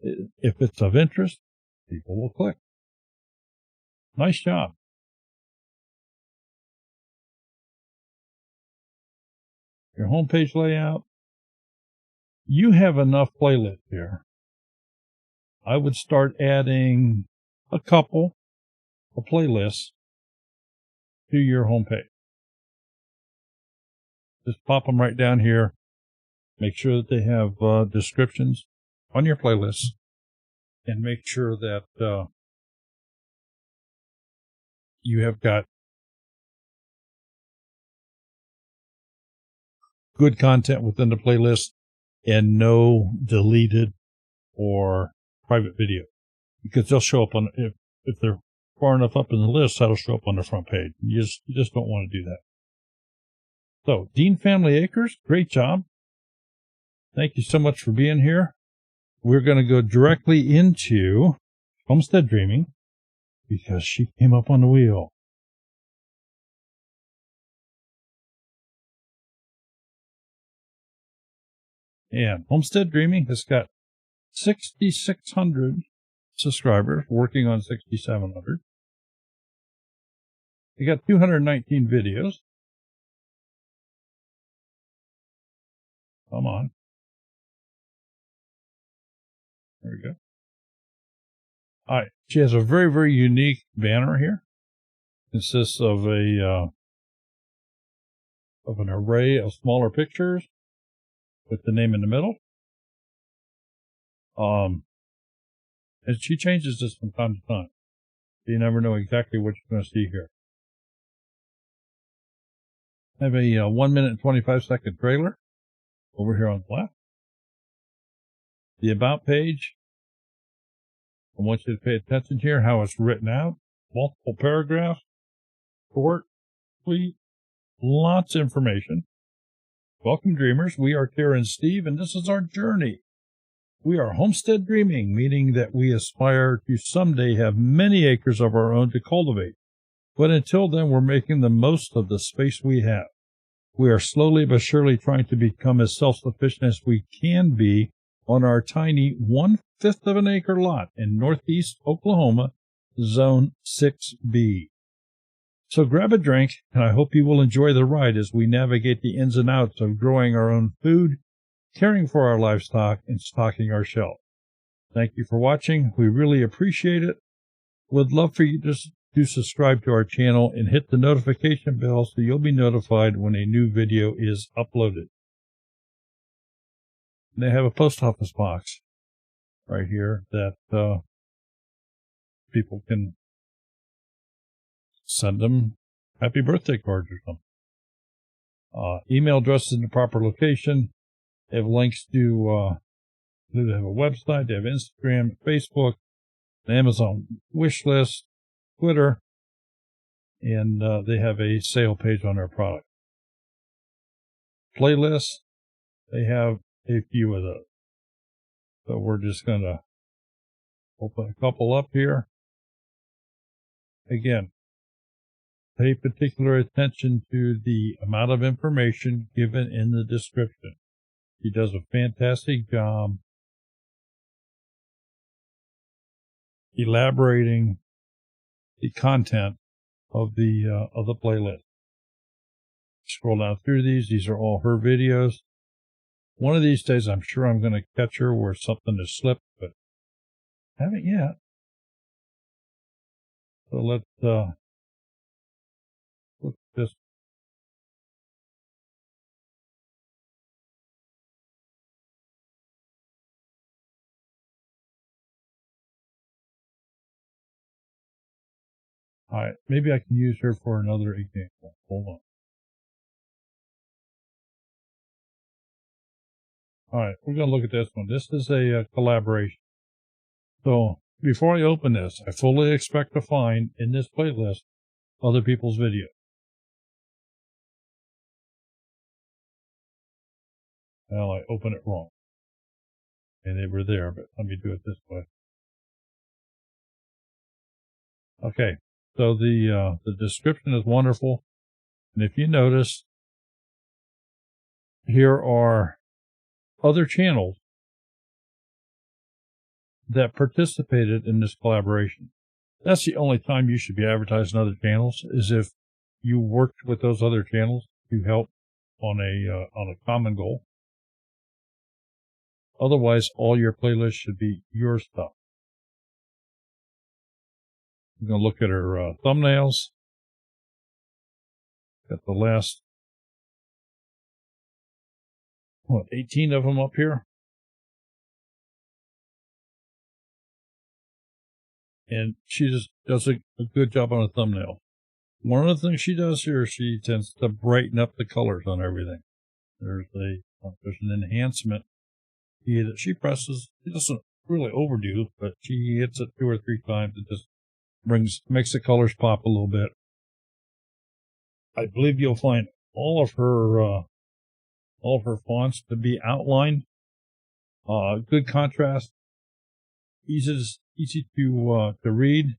If it's of interest, people will click. Nice job. Your homepage layout. You have enough playlists here. I would start adding a couple of playlists to your homepage. Just pop them right down here. Make sure that they have descriptions on your playlists, and make sure that you have got good content within the playlist and no deleted or private video, because they'll show up on, if they're far enough up in the list, that'll show up on the front page. You just don't want to do that. So, Dean Family Acres, great job. Thank you so much for being here. We're going to go directly into Homestead Dreaming because she came up on the wheel. And Homestead Dreaming has got 6,600 subscribers, working on 6,700. They got 219 videos. Come on. There we go. All right. She has a very, very unique banner here. Consists of an array of smaller pictures with the name in the middle. And she changes this from time to time. So you never know exactly what you're going to see here. I have a 1 minute and 25 second trailer over here on the left. The About page. I want you to pay attention here how it's written out. Multiple paragraphs. Short, sweet, lots of information. Welcome, dreamers. We are Kara and Steve, and this is our journey. We are homestead dreaming, meaning that we aspire to someday have many acres of our own to cultivate. But until then, we're making the most of the space we have. We are slowly but surely trying to become as self-sufficient as we can be on our tiny 1/5 of an acre lot in northeast Oklahoma, Zone 6B. So grab a drink, and I hope you will enjoy the ride as we navigate the ins and outs of growing our own food, caring for our livestock, and stocking our shelf. Thank you for watching. We really appreciate it. Would love for you to subscribe to our channel and hit the notification bell so you'll be notified when a new video is uploaded. They have a post office box right here that people can send them happy birthday cards or something. Email address in the proper location. They have links to they have a website, they have Instagram, Facebook, an Amazon wish list, Twitter, and they have a sale page on their product. Playlists, they have a few of those. So we're just going to open a couple up here. Again, pay particular attention to the amount of information given in the description. He does a fantastic job elaborating the content of the playlist. Scroll down through these. These are all her videos. One of these days, I'm sure I'm going to catch her where something has slipped, but haven't yet. So let's look at this. All right, maybe I can use her for another example. Hold on. All right, we're going to look at this one. This is a collaboration. So before I open this, I fully expect to find in this playlist other people's videos. Well, I opened it wrong. And they were there, but let me do it this way. Okay, so the description is wonderful. And if you notice, here are other channels that participated in this collaboration. That's the only time you should be advertising other channels, is if you worked with those other channels to help on a common goal. Otherwise, all your playlists should be your stuff. I'm going to look at her thumbnails. Got the last, 18 of them up here. And she just does a good job on a thumbnail. One of the things she does here, she tends to brighten up the colors on everything. There's an enhancement key that she presses. She doesn't really overdo, but she hits it 2 or 3 times. It just makes the colors pop a little bit. I believe you'll find all of her fonts to be outlined. Good contrast, easy to read.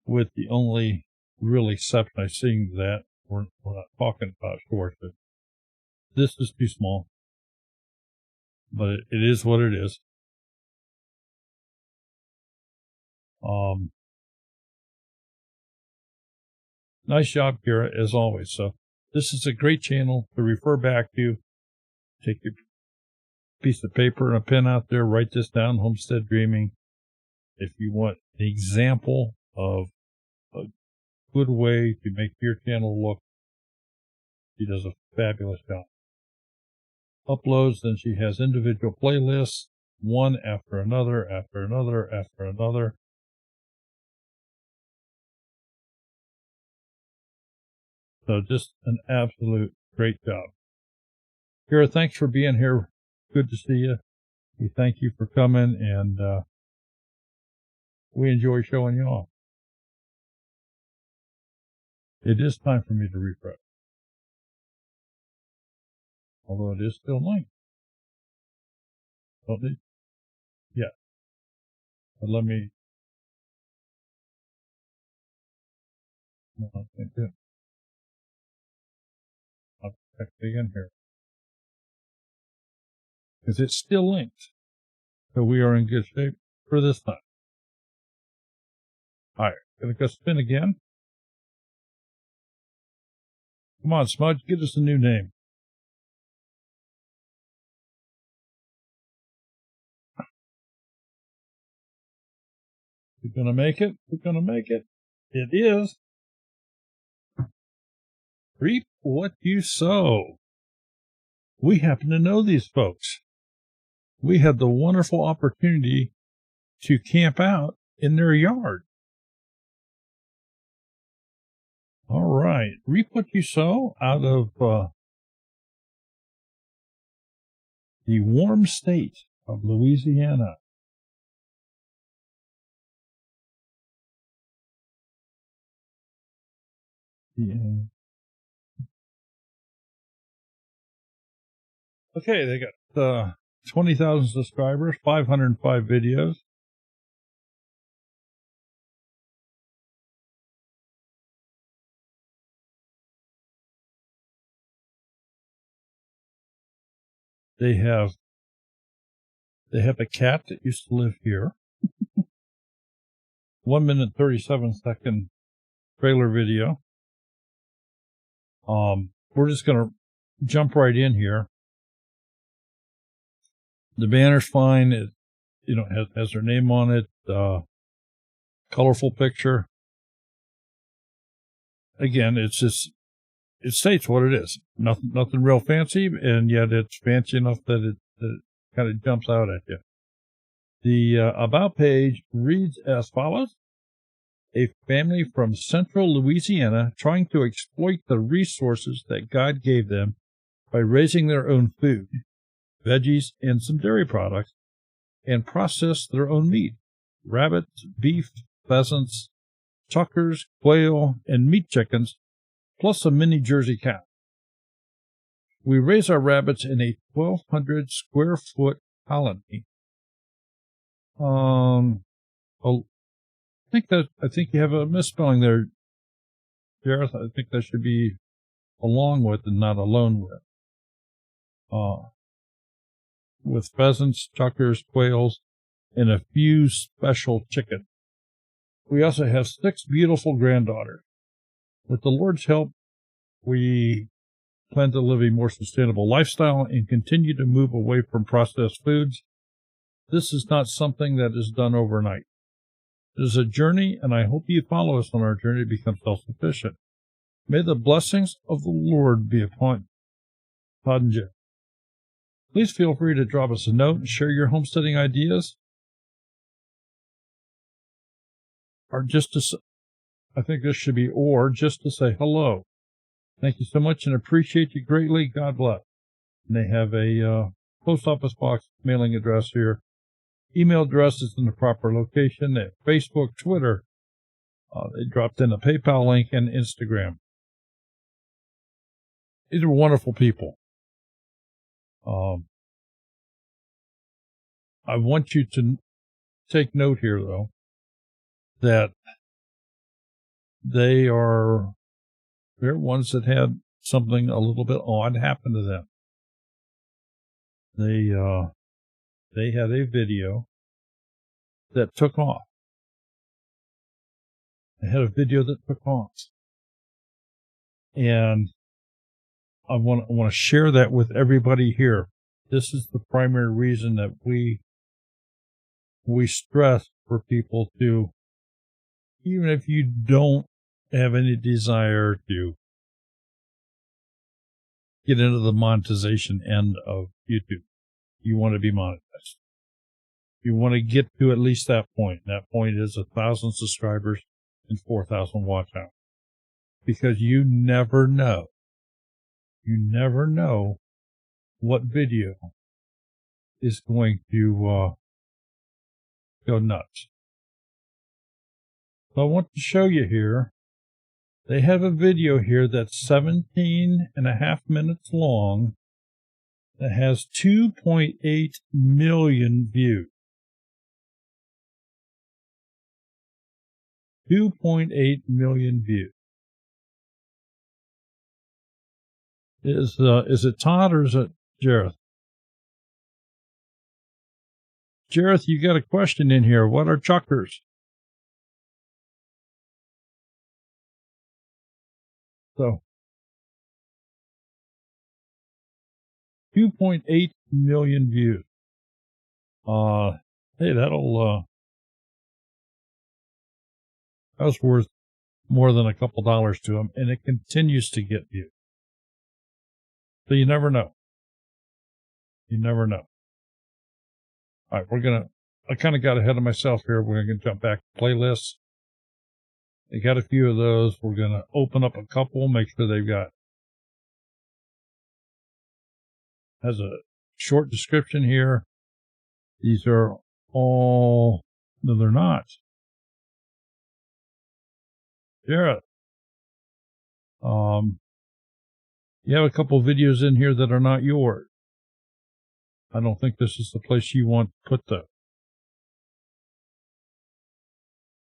With the only real exception I see that we're not talking about shorts, but this is too small. But it is what it is. Nice job, Kira, as always. So this is a great channel to refer back to. Take your piece of paper and a pen out there, write this down, Homestead Dreaming. If you want an example of a good way to make your channel look, she does a fabulous job. Uploads, then she has individual playlists, one after another, after another, after another. So just an absolute great job. Kira, thanks for being here. Good to see you. We thank you for coming, and we enjoy showing you off. It is time for me to refresh. Although it is still linked. Don't it? Yeah. But let me. No, I can't do it. I'll check again here. Because it's still linked. So we are in good shape for this time. All right. Gonna go spin again. Come on, Smudge, get us a new name. We're gonna make it. We're gonna make it. It is. Reap what you sow. We happen to know these folks. We had the wonderful opportunity to camp out in their yard. All right. Reap what you sow out of the warm state of Louisiana. Yeah. Okay, they got 20,000 subscribers, 505 videos. They have a cat that used to live here. 1 minute 37-second trailer video. We're just gonna jump right in here. The banner's fine. It, has their name on it. Colorful picture. Again, it states what it is. Nothing real fancy, and yet it's fancy enough that it kind of jumps out at you. The About page reads as follows. A family from central Louisiana trying to exploit the resources that God gave them by raising their own food, veggies, and some dairy products, and process their own meat, rabbits, beef, pheasants, chukars, quail, and meat chickens, plus a mini Jersey cow. We raise our rabbits in a 1,200 square foot colony. I think you have a misspelling there, Gareth. I think that should be along with and not alone with. With pheasants, chukars, quails, and a few special chickens. We also have 6 beautiful granddaughters. With the Lord's help, we plan to live a more sustainable lifestyle and continue to move away from processed foods. This is not something that is done overnight. It is a journey, and I hope you follow us on our journey to become self-sufficient. May the blessings of the Lord be upon you. Please feel free to drop us a note and share your homesteading ideas. Or I think this should be just to say hello. Thank you so much and appreciate you greatly. God bless. And they have a post office box mailing address here. Email address is in the proper location. They have Facebook, Twitter. They dropped in a PayPal link and Instagram. These are wonderful people. I want you to take note here, though, that they're ones that had something a little bit odd happen to them. They had a video that took off. They had a video that took off. And I want to share that with everybody here. This is the primary reason that we stress for people to, even if you don't have any desire to get into the monetization end of YouTube, you want to be monetized. You want to get to at least that point. That point is 1,000 subscribers and 4,000 watch hours. Because you never know what video is going to go nuts. So I want to show you here. They have a video here that's 17.5 minutes long that has 2.8 million views. 2.8 million views. Is it Todd or is it Jareth? Jareth, you got a question in here. What are chukars? So 2.8 million views. Hey, that was worth more than a couple dollars to him, and it continues to get views. So you never know. You never know. All right, I kind of got ahead of myself here. We're going to jump back to playlists. They got a few of those. We're going to open up a couple, make sure has a short description here. These are all, no, they're not. Yeah. You have a couple videos in here that are not yours. I don't think this is the place you want to put them.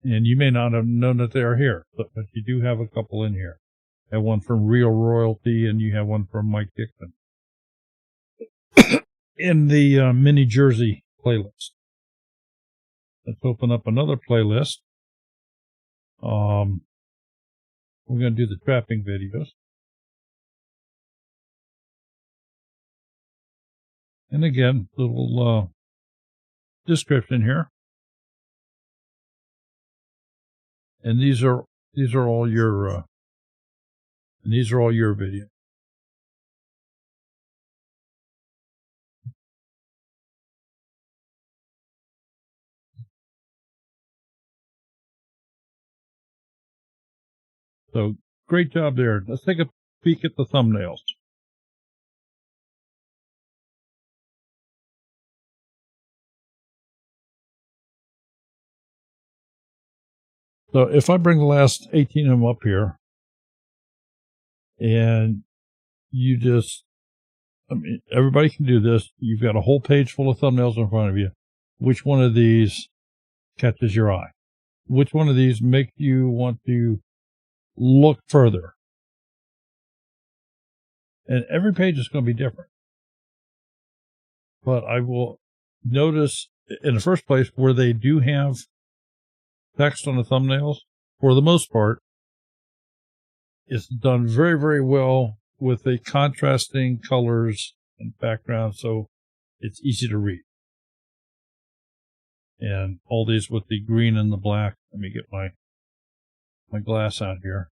And you may not have known that they are here, but you do have a couple in here. You have one from Real Royalty, and you have one from Mike Dickman. In the Mini Jersey playlist. Let's open up another playlist. We're going to do the trapping videos. And again, little description here. And these are all your videos. So great job there. Let's take a peek at the thumbnails. So if I bring the last 18 of them up here, and everybody can do this. You've got a whole page full of thumbnails in front of you. Which one of these catches your eye? Which one of these make you want to look further? And every page is going to be different. But I will notice, in the first place, where they do have text on the thumbnails, for the most part, it's done very, very well with the contrasting colors and background, so it's easy to read. And all these with the green and the black. Let me get my glass out here.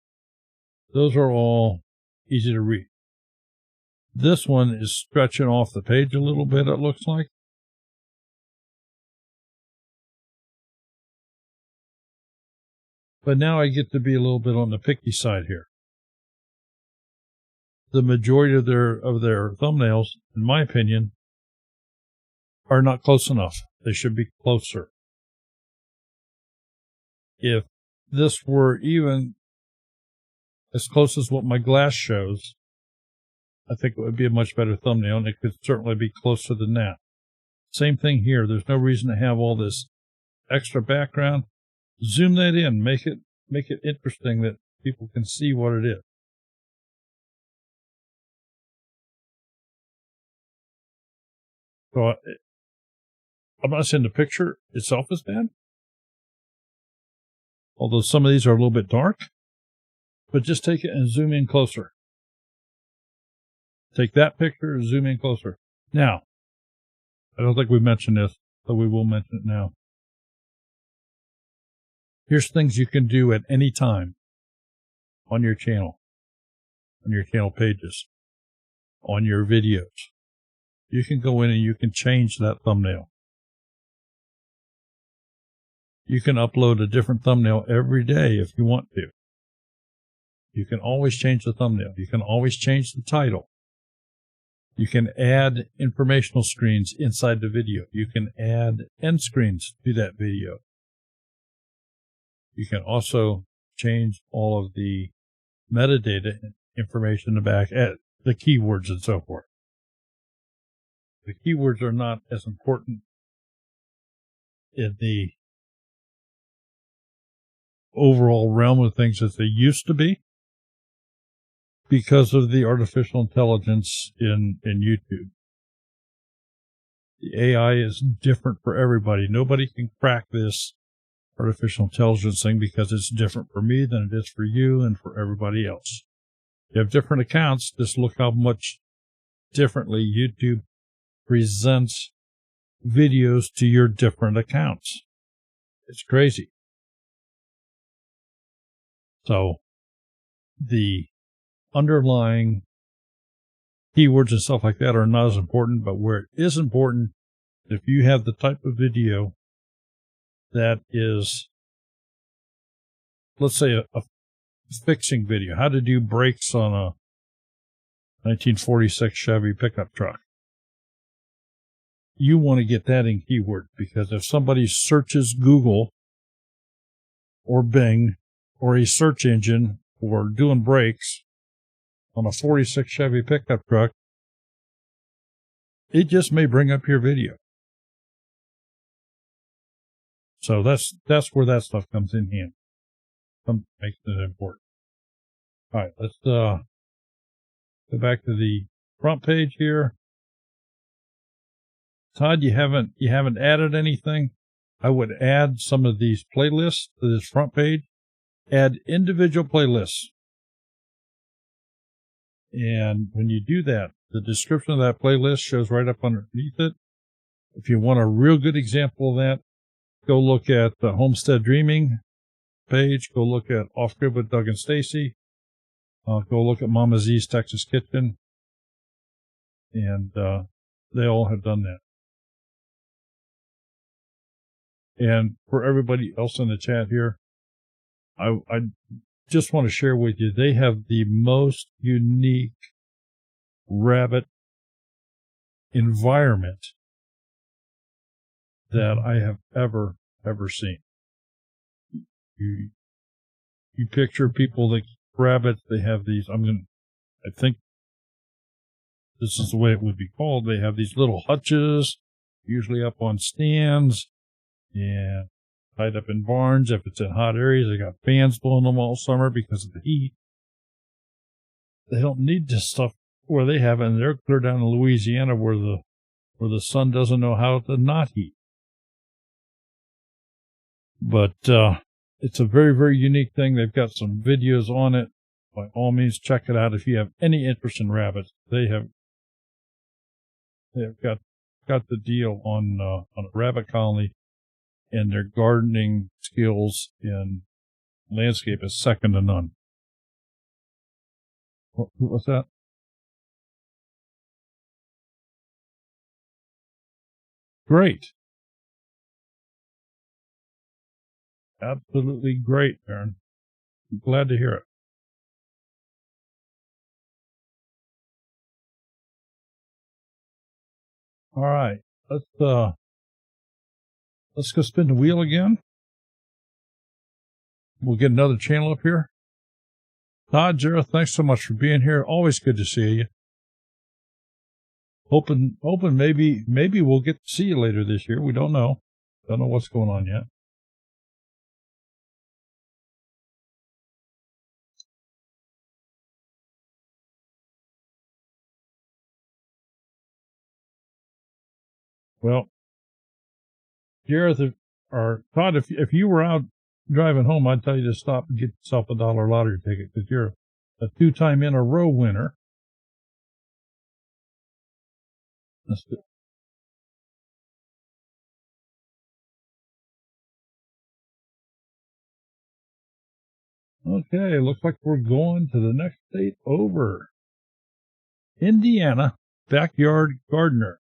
Those are all easy to read. This one is stretching off the page a little bit, it looks like. But now I get to be a little bit on the picky side here. The majority of their thumbnails, in my opinion, are not close enough. They should be closer. If this were even as close as what my glass shows, I think it would be a much better thumbnail, and it could certainly be closer than that. Same thing here. There's no reason to have all this extra background. Zoom that in. Make it interesting that people can see what it is. So I'm not saying the picture itself is bad, although some of these are a little bit dark, but just take it and zoom in closer. Take that picture, zoom in closer. Now, I don't think we mentioned this, but we will mention it now. Here's things you can do at any time on your channel pages, on your videos. You can go in and you can change that thumbnail. You can upload a different thumbnail every day if you want to. You can always change the thumbnail. You can always change the title. You can add informational screens inside the video. You can add end screens to that video. You can also change all of the metadata information in the back, the keywords and so forth. The keywords are not as important in the overall realm of things as they used to be because of the artificial intelligence in YouTube. The AI is different for everybody. Nobody can crack this artificial intelligence thing because it's different for me than it is for you and for everybody else. You have different accounts. Just look how much differently YouTube presents videos to your different accounts. It's crazy. So the underlying keywords and stuff like that are not as important, but where it is important, if you have the type of video that is, let's say, a fixing video, how to do brakes on a 1946 Chevy pickup truck. You want to get that in keyword, because if somebody searches Google or Bing or a search engine for doing brakes on a 46 Chevy pickup truck, it just may bring up your video. So that's where that stuff comes in handy. Makes it important. All right, let's go back to the front page here. Todd, you haven't added anything. I would add some of these playlists to this front page. Add individual playlists. And when you do that, the description of that playlist shows right up underneath it. If you want a real good example of that, go look at the Homestead Dreaming page. Go look at Off Grid with Doug and Stacy. Go look at Mama Z's Texas Kitchen. And they all have done that. And for everybody else in the chat here, I just want to share with you, they have the most unique rabbit environment that I have ever seen. You picture people that keep rabbits, they have these, I think this is the way it would be called. They have these little hutches, usually up on stands and tied up in barns. If it's in hot areas, they got fans blowing them all summer because of the heat. They don't need this stuff where they have it, and they're clear down in Louisiana where the sun doesn't know how to not heat. But it's a very, very unique thing. They've got some videos on it. By all means, check it out if you have any interest in rabbits. They've got the deal on a rabbit colony, and their gardening skills in landscape is second to none. What's that? Great. Absolutely great, Aaron. I'm glad to hear it. All right. Let's go spin the wheel again. We'll get another channel up here. Todd, Jarrah, thanks so much for being here. Always good to see you. Hoping maybe we'll get to see you later this year. We don't know. Don't know what's going on yet. Well, Jarrah, or Todd, if you were out driving home, I'd tell you to stop and get yourself a $1 lottery ticket, because you're a 2-time in a row winner. That's good. Okay, looks like we're going to the next state over. Indiana, backyard gardener.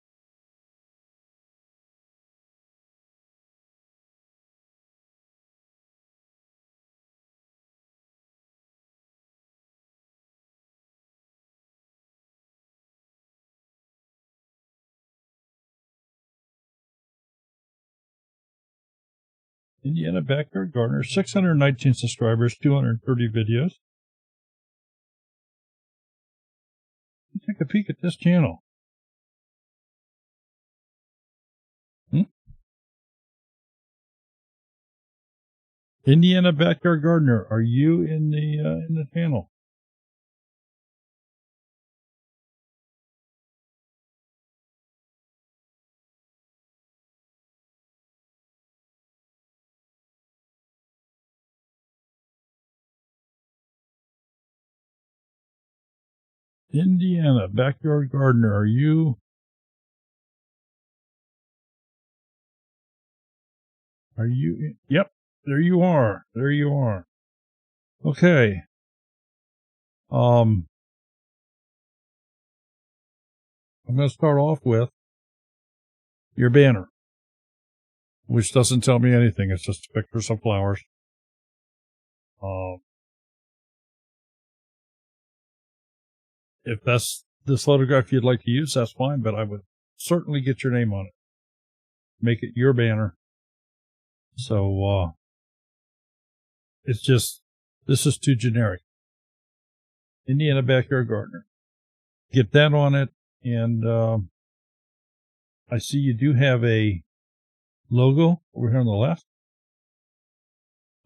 Indiana backyard gardener, 619 subscribers, 230 videos. Let's take a peek at this channel. Indiana backyard gardener, are you in the channel? Indiana, backyard gardener, are you? Are you? Yep, there you are. There you are. Okay. I'm going to start off with your banner, which doesn't tell me anything. It's just pictures of flowers. If that's this photograph you'd like to use, that's fine, but I would certainly get your name on it. Make it your banner. So, it's just, this is too generic. Indiana Backyard Gardener. Get that on it, and I see you do have a logo over here on the left.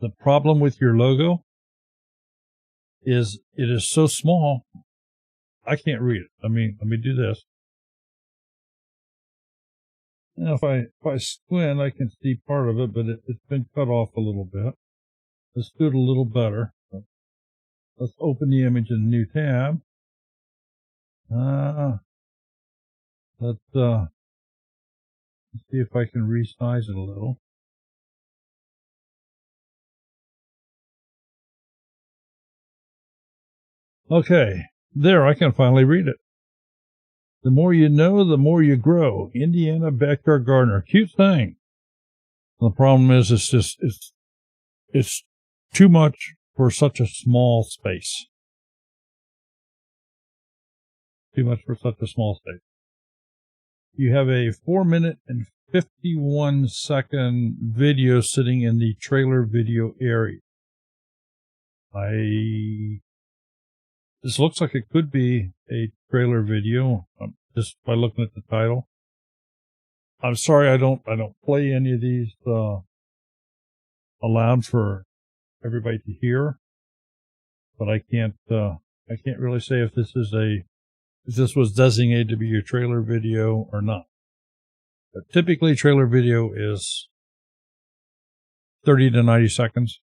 The problem with your logo is it is so small, I can't read it. Let me do this. Now, if I squint, I can see part of it, but it's been cut off a little bit. Let's do it a little better. Let's open the image in a new tab. Let's see if I can resize it a little. Okay, there, I can finally read it. The more you know, the more you grow. Indiana Backyard Gardener. Cute thing. The problem is it's too much for such a small space. Too much for such a small space. You have a 4-minute and 51-second video sitting in the trailer video area. This looks like it could be a trailer video, just by looking at the title. I'm sorry, I don't play any of these aloud for everybody to hear, but I can't really say if this was designated to be your trailer video or not. But typically, trailer video is 30 to 90 seconds.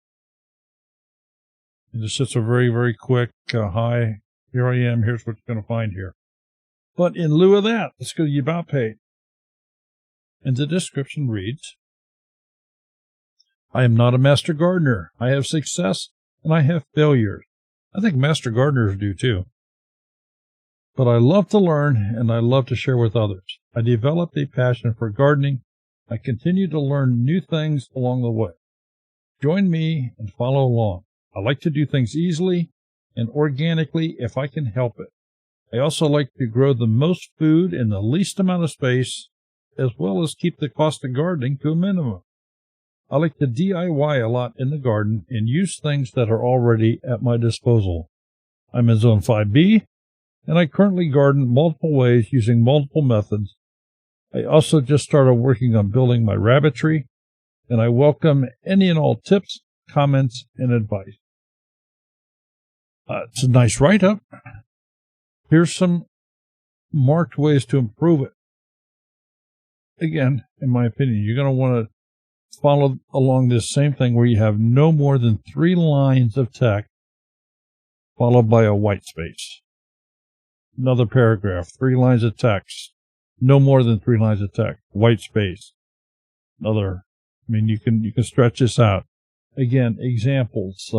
It's just a very, very quick, hi, here I am, here's what you're going to find here. But in lieu of that, let's go to the About page. And the description reads, I am not a master gardener. I have success and I have failures. I think master gardeners do too. But I love to learn and I love to share with others. I developed a passion for gardening. I continue to learn new things along the way. Join me and follow along. I like to do things easily and organically if I can help it. I also like to grow the most food in the least amount of space, as well as keep the cost of gardening to a minimum. I like to DIY a lot in the garden and use things that are already at my disposal. I'm in Zone 5B, and I currently garden multiple ways using multiple methods. I also just started working on building my rabbitry, and I welcome any and all tips, comments, and advice. It's a nice write-up. Here's some marked ways to improve it. Again, in my opinion, you're going to want to follow along this same thing where you have no more than 3 lines of text followed by a white space. Another paragraph, 3 lines of text, no more than 3 lines of text, white space. You can stretch this out. Again, examples,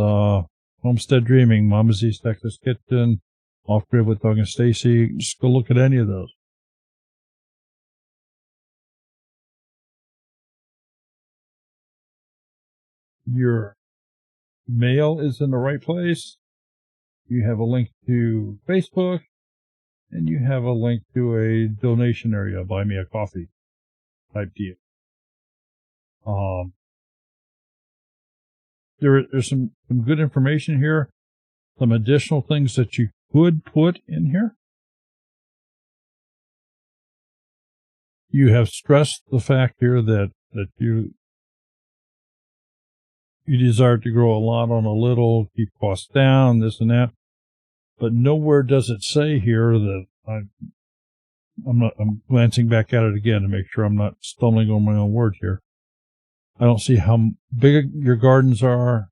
Homestead Dreaming, Mama's East Texas Kitchen, Off Grid with Doug and Stacy. Just go look at any of those. Your mail is in the right place. You have a link to Facebook, and you have a link to a donation area, buy me a coffee type deal. There's some good information here, some additional things that you could put in here. You have stressed the fact here that you desire to grow a lot on a little, keep costs down, this and that. But nowhere does it say here that I'm glancing back at it again to make sure I'm not stumbling on my own words here. I don't see how big your gardens are.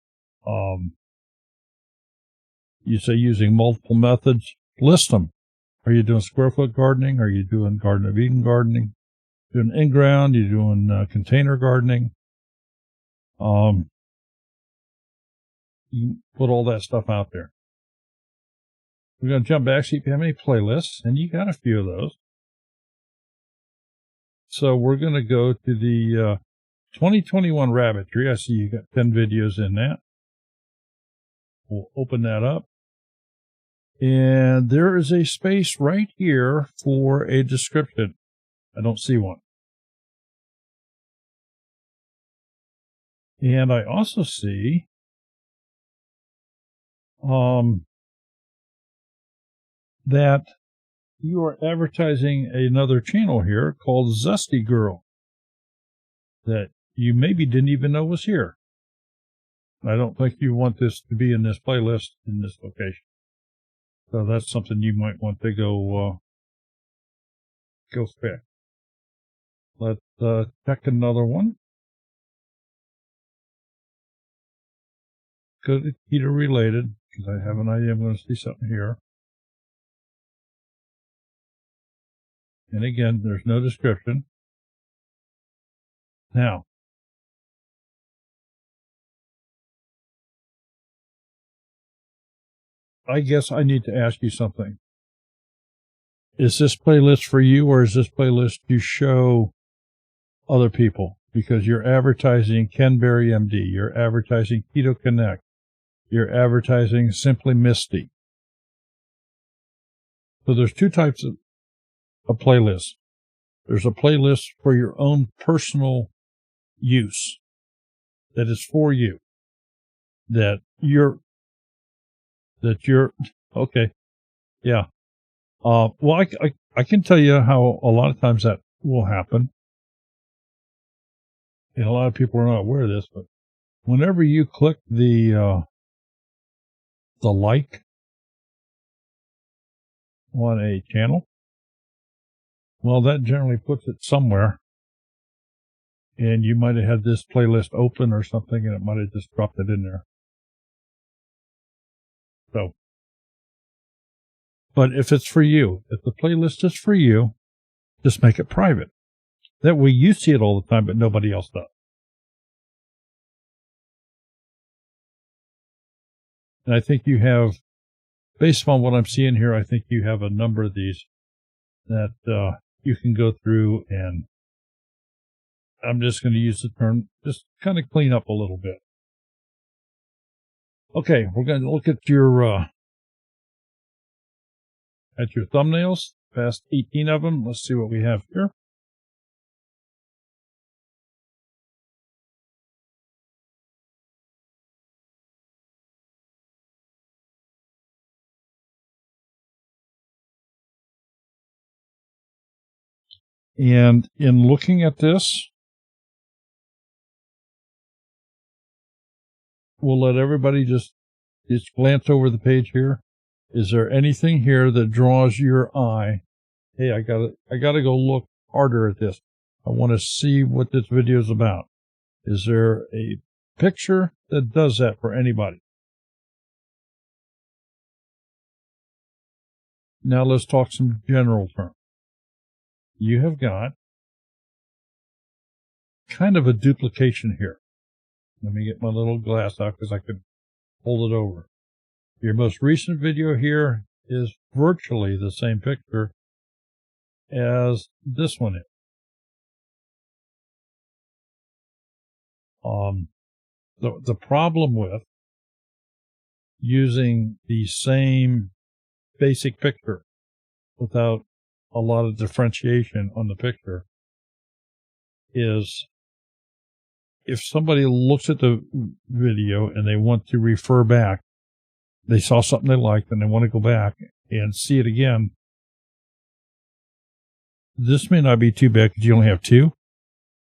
You say using multiple methods. List them. Are you doing square foot gardening? Are you doing Garden of Eden gardening? Doing in-ground? You're doing container gardening? You can put all that stuff out there. We're going to jump back, see if you have any playlists, and you got a few of those. So we're going to go to the 2021 Rabbitry. I see you got 10 videos in that. We'll open that up. And there is a space right here for a description. I don't see one. And I also see that you are advertising another channel here called Zesty Girl that you maybe didn't even know was here. I don't think you want this to be in this playlist in this location. So that's something you might want to go fix. Let's check another one. Good keto related, because I have an idea I'm going to see something here. And again, there's no description. Now, I guess I need to ask you something. Is this playlist for you, or is this playlist to show other people? Because you're advertising Ken Berry MD, you're advertising Keto Connect, you're advertising Simply Misty. So there's two types of playlists. There's a playlist for your own personal use that is for you. That you're okay. Yeah. Well, I can tell you how a lot of times that will happen. And a lot of people are not aware of this, but whenever you click the like on a channel, well, that generally puts it somewhere. And you might have had this playlist open or something, and it might have just dropped it in there. So, but if it's for you, if the playlist is for you, just make it private. That way you see it all the time, but nobody else does. And I think you have, based on what I'm seeing here, I think you have a number of these that you can go through, and I'm just going to use the term, just kind of clean up a little bit. Okay, we're going to look at your thumbnails, past 18 of them. Let's see what we have here. And in looking at this, we'll let everybody just glance over the page here. Is there anything here that draws your eye? Hey, I gotta go look harder at this. I want to see what this video is about. Is there a picture that does that for anybody? Now let's talk some general terms. You have got kind of a duplication here. Let me get my little glass out because I could hold it over. Your most recent video here is virtually the same picture as this one is. The problem with using the same basic picture without a lot of differentiation on the picture is if somebody looks at the video and they want to refer back, they saw something they liked and they want to go back and see it again. This may not be too bad because you only have two,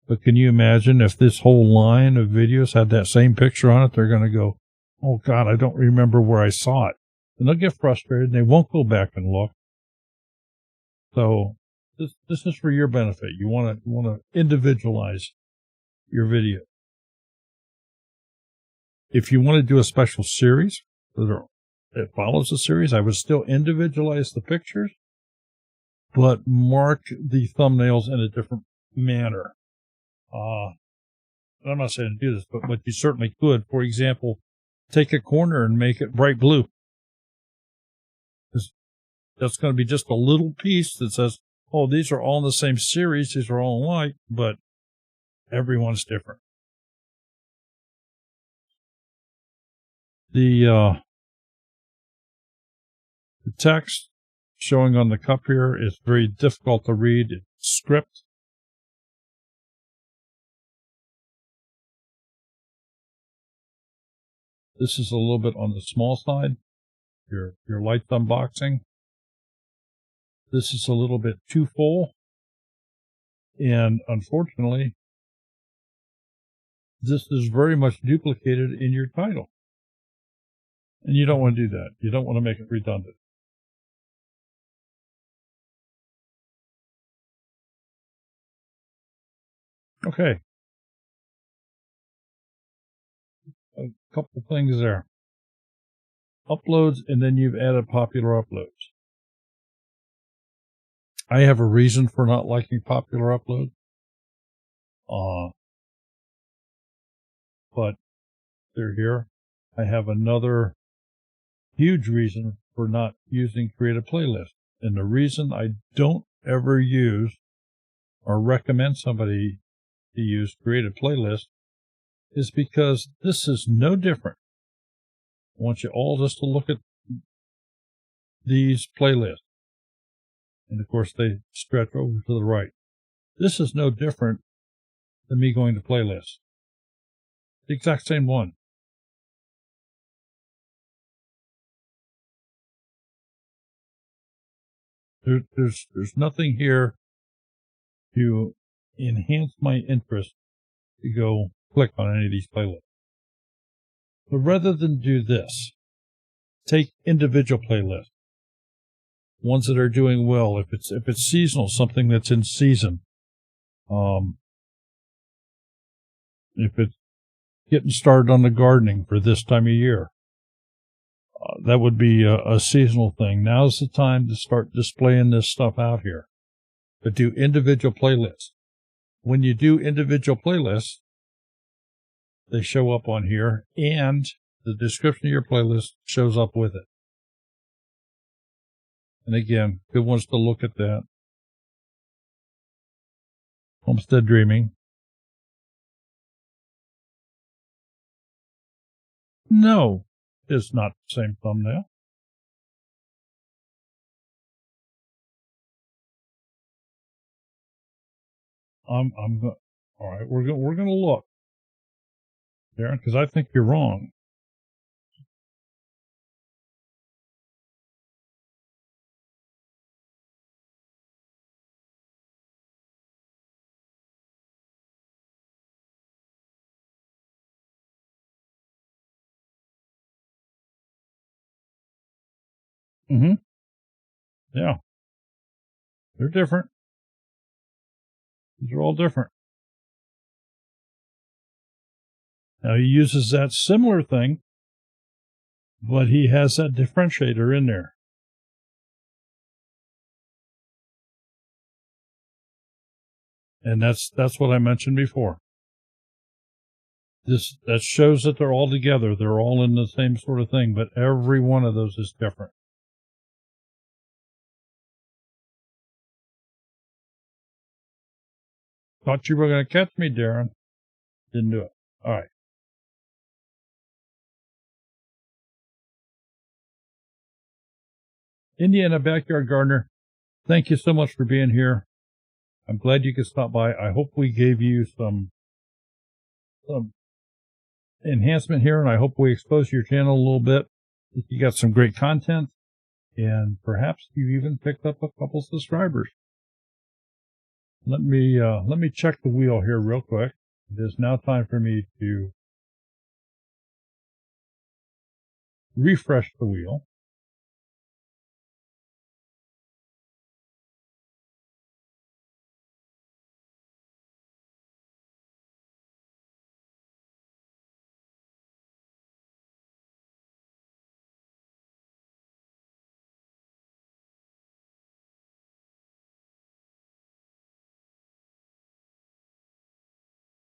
but can you imagine if this whole line of videos had that same picture on it? They're going to go, oh God, I don't remember where I saw it. And they'll get frustrated and they won't go back and look. So this is for your benefit. You want to individualize your video. If you want to do a special series that follows the series, I would still individualize the pictures, but mark the thumbnails in a different manner. I'm not saying to do this, but you certainly could. For example, take a corner and make it bright blue. That's going to be just a little piece that says, oh, these are all in the same series. These are all alike, but everyone's different. The text showing on the cup here is very difficult to read. It's script. This is a little bit on the small side. Your light unboxing. This is a little bit too full. And unfortunately, this is very much duplicated in your title. And you don't want to do that. You don't want to make it redundant. Okay. A couple things there. Uploads, and then you've added popular uploads. I have a reason for not liking popular uploads. But they're here. I have another huge reason for not using Create a Playlist. And the reason I don't ever use or recommend somebody to use Create a Playlist is because this is no different. I want you all just to look at these playlists. And of course, they stretch over to the right. This is no different than me going to playlists. The exact same one. There's nothing here to enhance my interest to go click on any of these playlists. But rather than do this, take individual playlists, ones that are doing well. If it's seasonal, something that's in season. If it's getting started on the gardening for this time of year, that would be a seasonal thing. Now's the time to start displaying this stuff out here. But do individual playlists. When you do individual playlists, they show up on here, and the description of your playlist shows up with it. And again, good ones to look at that. Homestead Dreaming. No, it's not the same thumbnail. All right, we're going to look, Darren, because I think you're wrong. Mm-hmm. Yeah. They're different. These are all different. Now, he uses that similar thing, but he has that differentiator in there. And that's what I mentioned before. That shows that they're all together. They're all in the same sort of thing, but every one of those is different. Thought you were going to catch me, Darren. Didn't do it. All right. Indiana Backyard Gardener, thank you so much for being here. I'm glad you could stop by. I hope we gave you some enhancement here, and I hope we exposed your channel a little bit. You got some great content, and perhaps you even picked up a couple subscribers. Let me check the wheel here real quick. It is now time for me to refresh the wheel.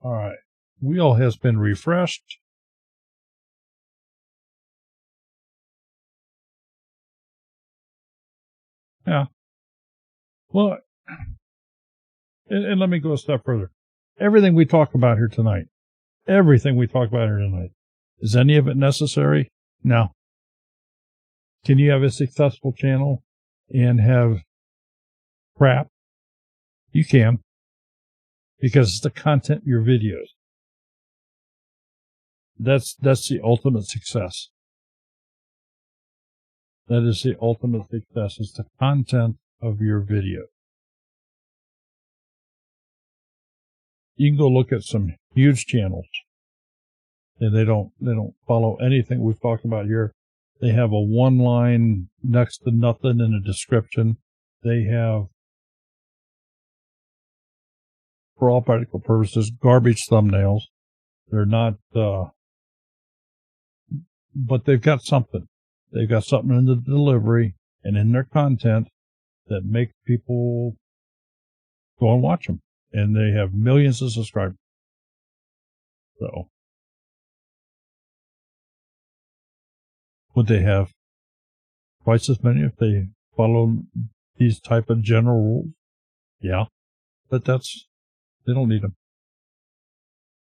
All right. Wheel has been refreshed. Yeah. Well, and let me go a step further. Everything we talk about here tonight, is any of it necessary? No. Can you have a successful channel and have crap? You can, because it's the content of your videos. That's the ultimate success. That is the ultimate success. It's the content of your video. You can go look at some huge channels, and they don't follow anything we've talked about here. They have a one line next to nothing in a description. They have, for all practical purposes, garbage thumbnails. They're not, but they've got something. They've got something in the delivery and in their content that make people go and watch them. And they have millions of subscribers. So, would they have twice as many if they followed these type of general rules? Yeah, but they don't need them.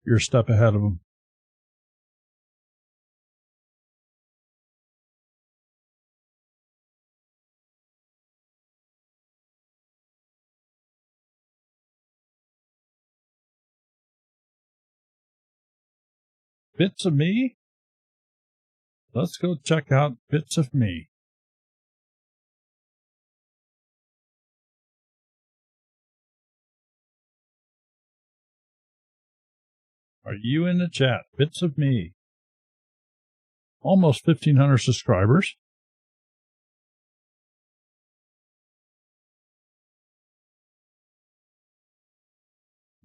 You're a step ahead of them. Bits of me? Let's go check out Bits of Me. Are you in the chat? Bits of Me. Almost 1,500 subscribers.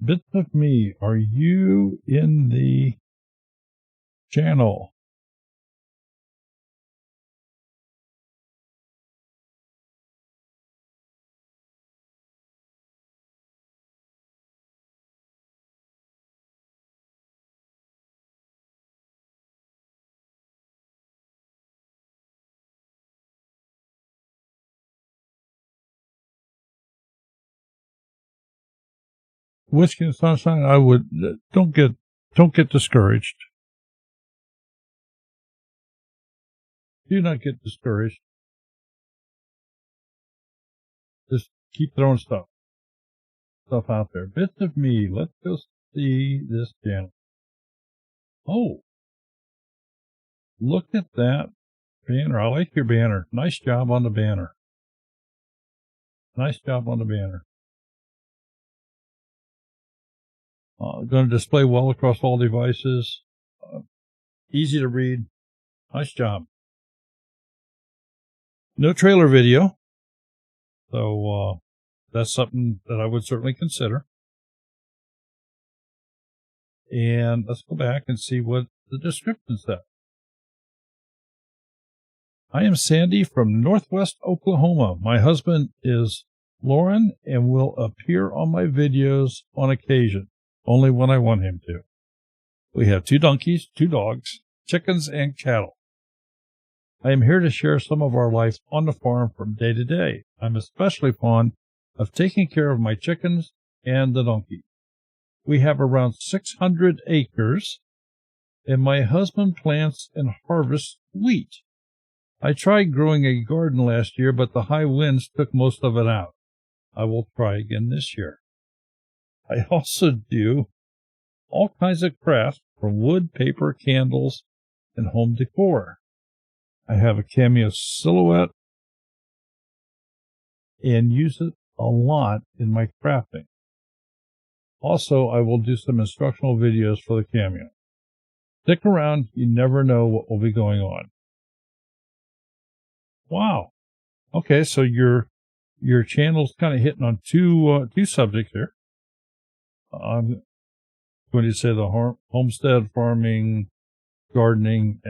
Bits of Me, are you in the channel? Whiskey and Sunshine, I would, don't get discouraged. Do not get discouraged. Just keep throwing stuff out there. Bits of Me. Let's go see this channel. Oh, look at that banner. I like your banner. Nice job on the banner. Nice job on the banner. Going to display well across all devices. Easy to read. Nice job. No trailer video. So that's something that I would certainly consider. And let's go back and see what the description said. I am Sandy from Northwest Oklahoma. My husband is Lauren and will appear on my videos on occasion, only when I want him to. We have 2 donkeys, 2 dogs, chickens, and cattle. I am here to share some of our life on the farm from day to day. I'm especially fond of taking care of my chickens and the donkey. We have around 600 acres, and my husband plants and harvests wheat. I tried growing a garden last year, but the high winds took most of it out. I will try again this year. I also do all kinds of crafts from wood, paper, candles, and home decor. I have a cameo silhouette and use it a lot in my crafting. Also, I will do some instructional videos for the cameo. Stick around, you never know what will be going on. Wow. Okay, so your channel's kind of hitting on two subjects here. I'm going to say the homestead, farming, gardening,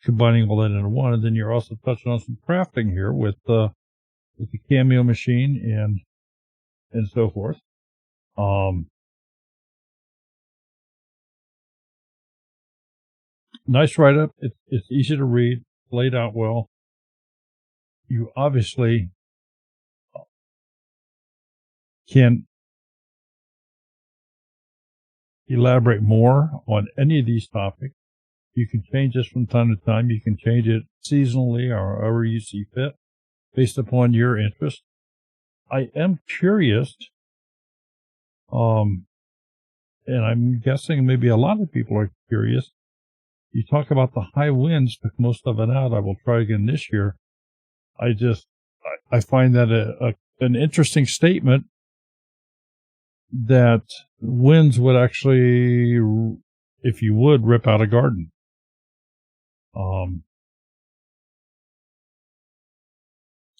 combining all that into one, and then you're also touching on some crafting here with the cameo machine and so forth. Nice write-up. It's easy to read, laid out well. You obviously can elaborate more on any of these topics. You can change this from time to time. You can change it seasonally or however you see fit based upon your interest. I am curious, and I'm guessing maybe a lot of people are curious. You talk about the high winds, took most of it out. I will try again this year. I find that an interesting statement that winds would actually, if you would, rip out a garden.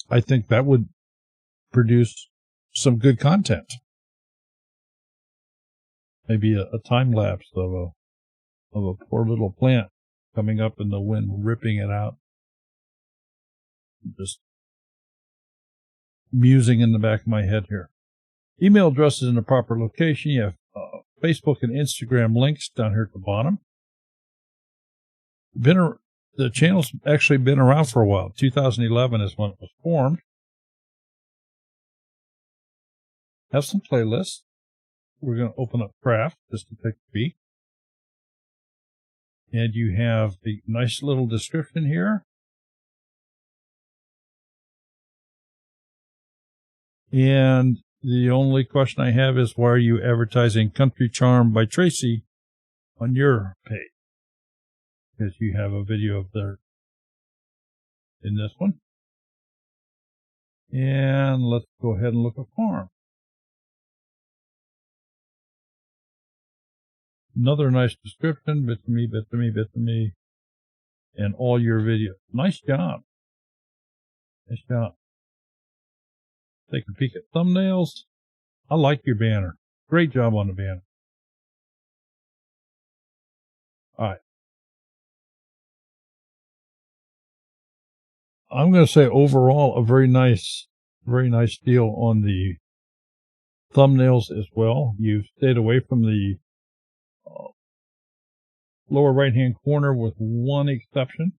I think that would produce some good content. Maybe a time lapse of a poor little plant coming up in the wind, ripping it out. Just musing in the back of my head here. Email address is in the proper location. You have Facebook and Instagram links down here at the bottom. The channel's actually been around for a while. 2011 is when it was formed. Have some playlists. We're going to open up craft just to take a peek. And you have the nice little description here. And the only question I have is, why are you advertising Country Charm by Tracy on your page? Because you have a video of there in this one. And let's go ahead and look at farm. Another nice description, bit to me, bit to me, bit to me, and all your videos. Nice job. Nice job. Take a peek at thumbnails. I like your banner. Great job on the banner. All right. I'm going to say overall a very nice deal on the thumbnails as well. You've stayed away from the lower right-hand corner with one exception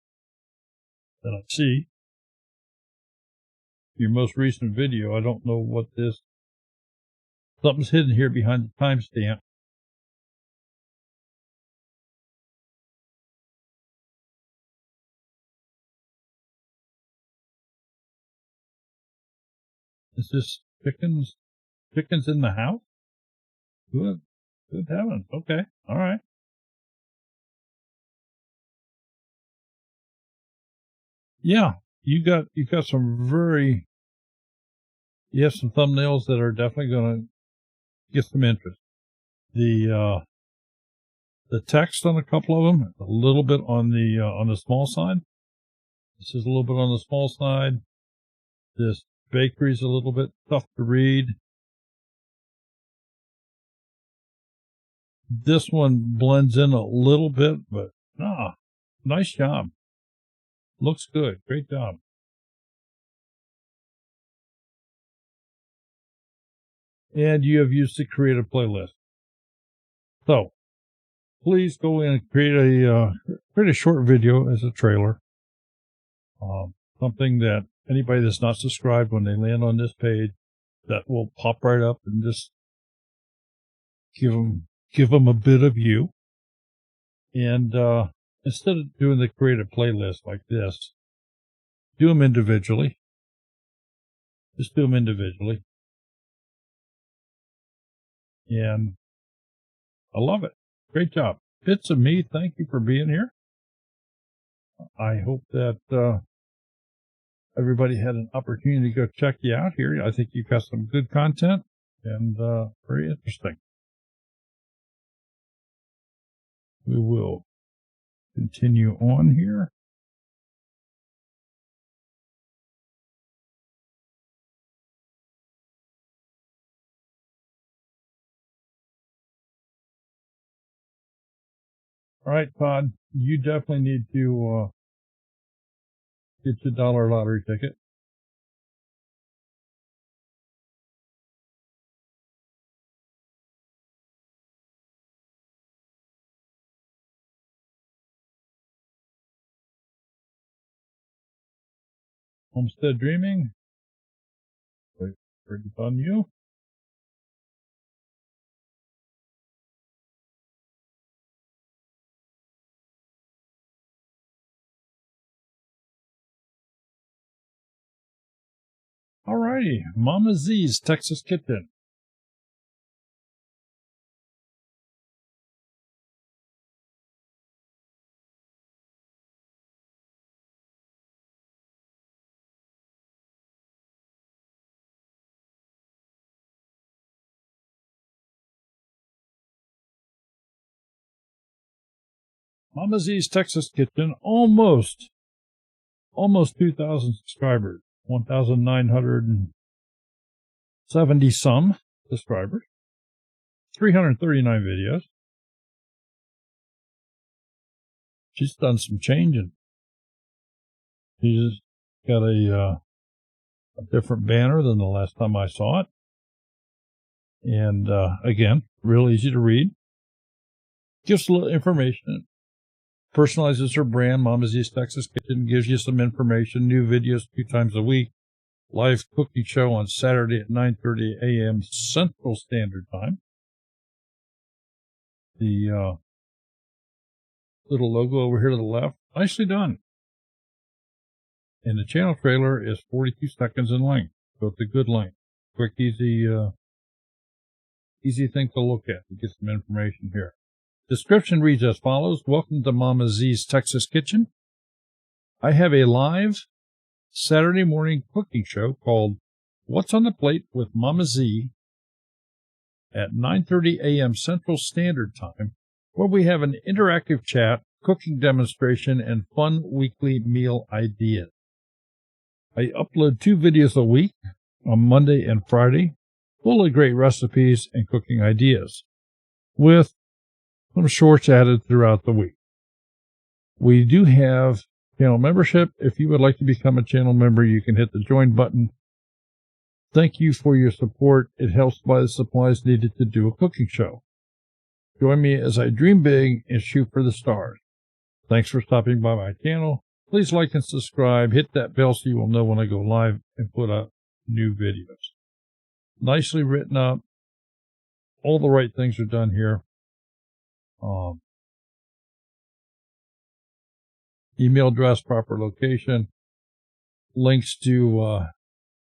that I see. Your most recent video, I don't know what this, something's hidden here behind the timestamp. Is this chickens in the house? Good heavens. Okay. All right. Yeah, you have some you have some thumbnails that are definitely going to get some interest. The text on a couple of them, a little bit on the small side. This is a little bit on the small side. This bakery's a little bit tough to read. This one blends in a little bit, but nice job. Looks good. Great job. And you have used the creative playlist. So please go in and create a short video as a trailer. Something that anybody that's not subscribed, when they land on this page, that will pop right up and just give them a bit of you. And instead of doing the creative playlist like this, do them individually. Just do them individually. And I love it. Great job. Bits of me, thank you for being here. I hope that everybody had an opportunity to go check you out here. I think you've got some good content and very interesting. We will continue on here. All right, Todd, you definitely need to get your dollar lottery ticket. Homestead Dreaming. Wait for it to on you. Alrighty, Mama Z's Texas Kitchen. Mama Z's Texas Kitchen, almost 2,000 subscribers, 1,970 some subscribers, 339 videos. She's done some changing. She's got a different banner than the last time I saw it. And again, real easy to read. Gives a little information. Personalizes her brand, Mama Z's Texas Kitchen, gives you some information, new videos 2 times a week, live cooking show on Saturday at 9:30 a.m. Central Standard Time. The little logo over here to the left, nicely done. And the channel trailer is 42 seconds in length, so it's a good length. Quick, easy thing to look at to get some information here. Description reads as follows. Welcome to Mama Z's Texas Kitchen. I have a live Saturday morning cooking show called What's on the Plate with Mama Z at 9:30 a.m. Central Standard Time, where we have an interactive chat, cooking demonstration, and fun weekly meal ideas. I upload 2 videos a week on Monday and Friday, full of great recipes and cooking ideas, with some shorts added throughout the week. We do have channel membership. If you would like to become a channel member, you can hit the join button. Thank you for your support. It helps buy the supplies needed to do a cooking show. Join me as I dream big and shoot for the stars. Thanks for stopping by my channel. Please like and subscribe. Hit that bell so you will know when I go live and put out new videos. Nicely written up. All the right things are done here. Email address, proper location, links to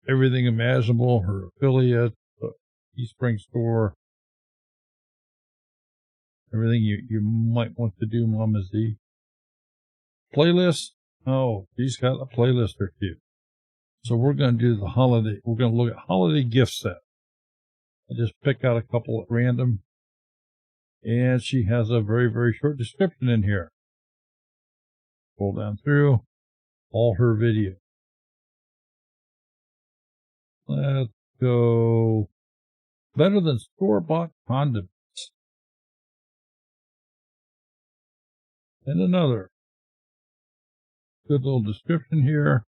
everything imaginable, her affiliate, the East Spring store, everything you might want to do, Mama Z. Playlist. Oh, she's got a playlist or 2. So we're going to do the holiday. We're going to look at holiday gift set. I just pick out a couple at random. And she has a very, very short description in here. Scroll down through all her videos. Let's go. Better than store-bought condiments. And another. Good little description here.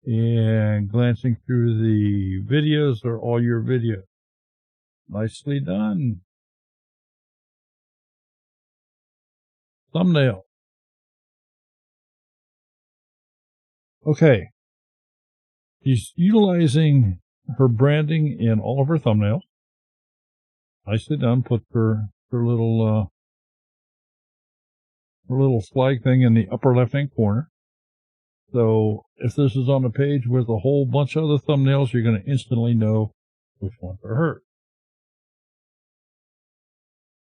And glancing through the videos, they're all your videos. Nicely done. Thumbnail. Okay. She's utilizing her branding in all of her thumbnails. Nicely done. Put her little flag thing in the upper left-hand corner. So if this is on a page with a whole bunch of other thumbnails, you're going to instantly know which ones are hers.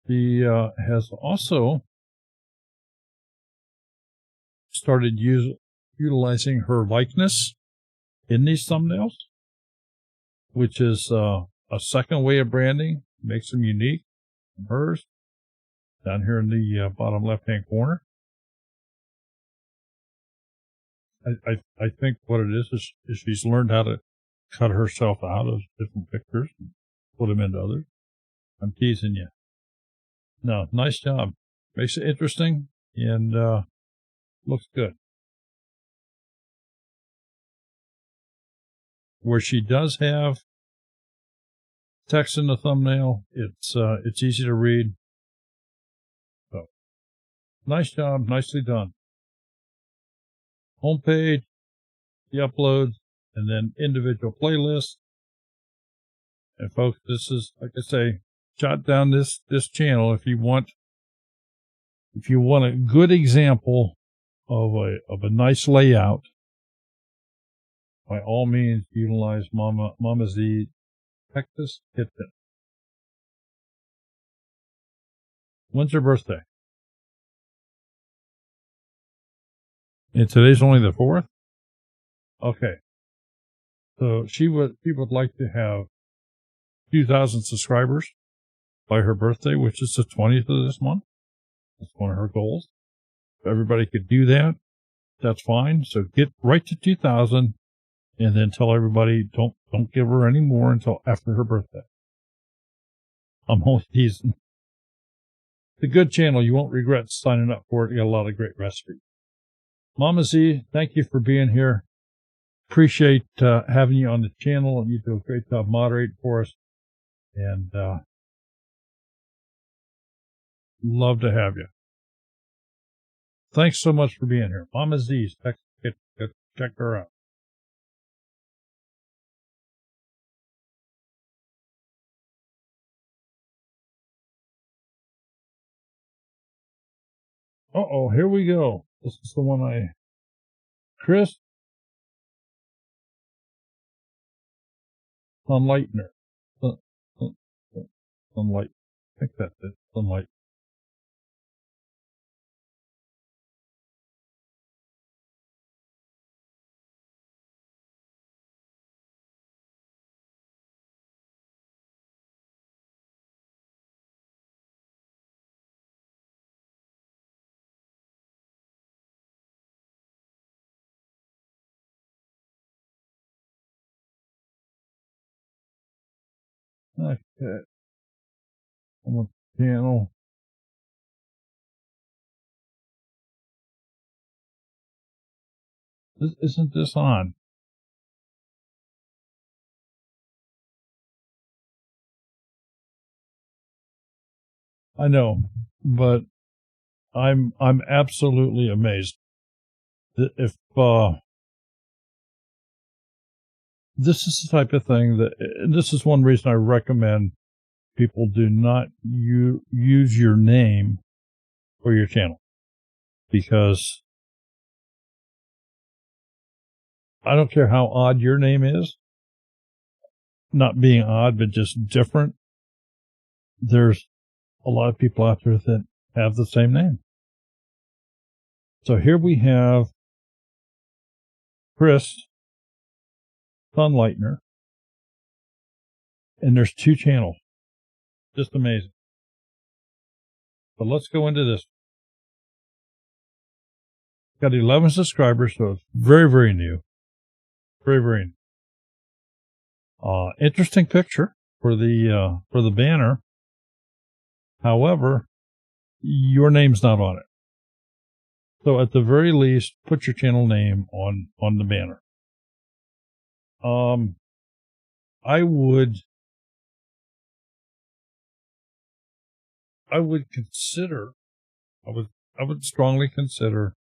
She has also started utilizing her likeness in these thumbnails, which is a second way of branding, makes them unique from hers. Down here in the bottom left-hand corner. I think what it is she's learned how to cut herself out of different pictures and put them into others. I'm teasing you. No, nice job. Makes it interesting and looks good. Where she does have text in the thumbnail, it's easy to read. So, nice job, nicely done. Homepage, the uploads, and then individual playlists. And folks, this is, like I say, jot down this channel if you want a good example of a nice layout. By all means, utilize Mama Z Texas Kitchen. When's her birthday? And today's only the 4th? Okay. So she would like to have 2,000 subscribers by her birthday, which is the 20th of this month. That's one of her goals. If everybody could do that, that's fine. So get right to 2,000 and then tell everybody don't give her any more until after her birthday. I'm only teasing. It's a good channel. You won't regret signing up for it. You got a lot of great recipes. Mama Z, thank you for being here. Appreciate having you on the channel, and you do a great job moderating for us. And love to have you. Thanks so much for being here. Mama Z's, check her out. Uh-oh, here we go. This is the one Chris Sunlightner. Sunlight. I think that's it. Sunlight. Okay. On the channel. Isn't this on? I know, but I'm absolutely amazed that if this is the type of thing that, this is one reason I recommend people do not use your name for your channel, because I don't care how odd your name is, not being odd, but just different. There's a lot of people out there that have the same name. So here we have Chris Sunlightner, and there's 2 channels. Just amazing. But let's go into this. Got 11 subscribers, so it's very, very new. Very, very new. Interesting picture for the banner. However, your name's not on it. So at the very least, put your channel name on the banner. I would strongly consider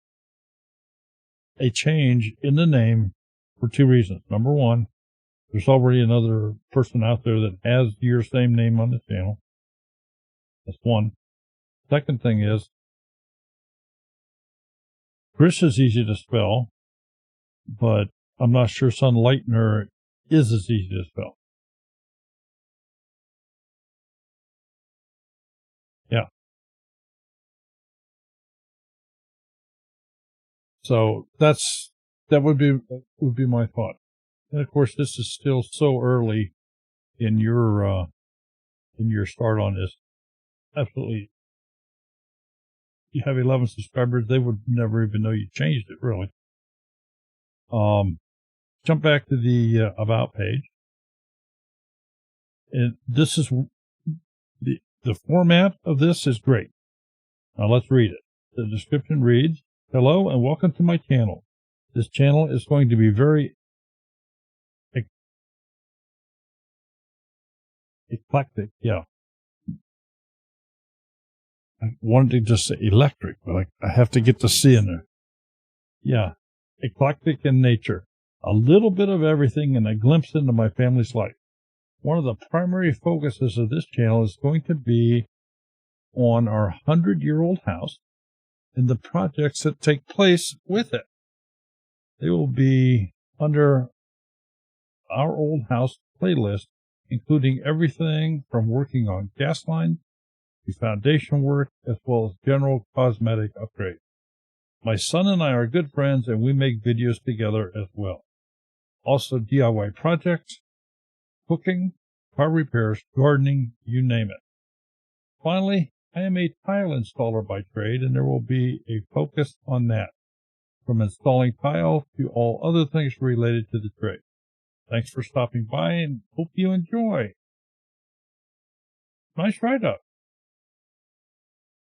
a change in the name for 2 reasons. Number one, there's already another person out there that has your same name on the channel. That's one. Second thing is, Chris is easy to spell, but I'm not sure Sunlightner is as easy to spell. Yeah. So that would be my thought. And of course, this is still so early in your start on this. Absolutely. You have 11 subscribers. They would never even know you changed it, really. Jump back to the About page. And this is the format of this is great. Now let's read it. The description reads, "Hello and welcome to my channel. This channel is going to be very eclectic." Yeah. I wanted to just say electric, but I have to get the C in there. Yeah. Eclectic in nature. a little bit of everything and a glimpse into my family's life. One of the primary focuses of this channel is going to be on our 100-year-old house and the projects that take place with it. They will be under our old house playlist, including everything from working on gas lines to foundation work, as well as general cosmetic upgrades. My son and I are good friends, and we make videos together as well. Also DIY projects, cooking, car repairs, gardening, you name it. Finally, I am a tile installer by trade, and there will be a focus on that, from installing tile to all other things related to the trade. Thanks for stopping by, and hope you enjoy. Nice write-up.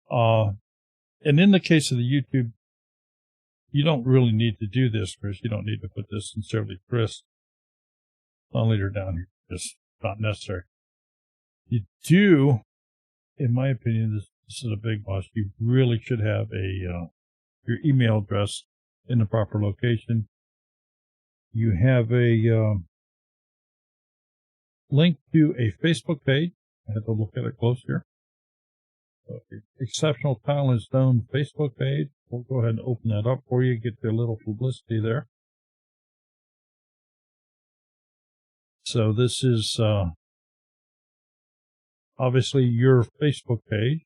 And in the case of the YouTube, you don't really need to do this, Chris. You don't need to put this sincerely, Chris. I'll lead her down here. Just not necessary. You do, in my opinion, this is a big must. You really should have your email address in the proper location. You have a link to a Facebook page. I had to look at it close here. Exceptional Tile and Stone Facebook page. We'll go ahead and open that up for you, get a little publicity there. So this is obviously your Facebook page.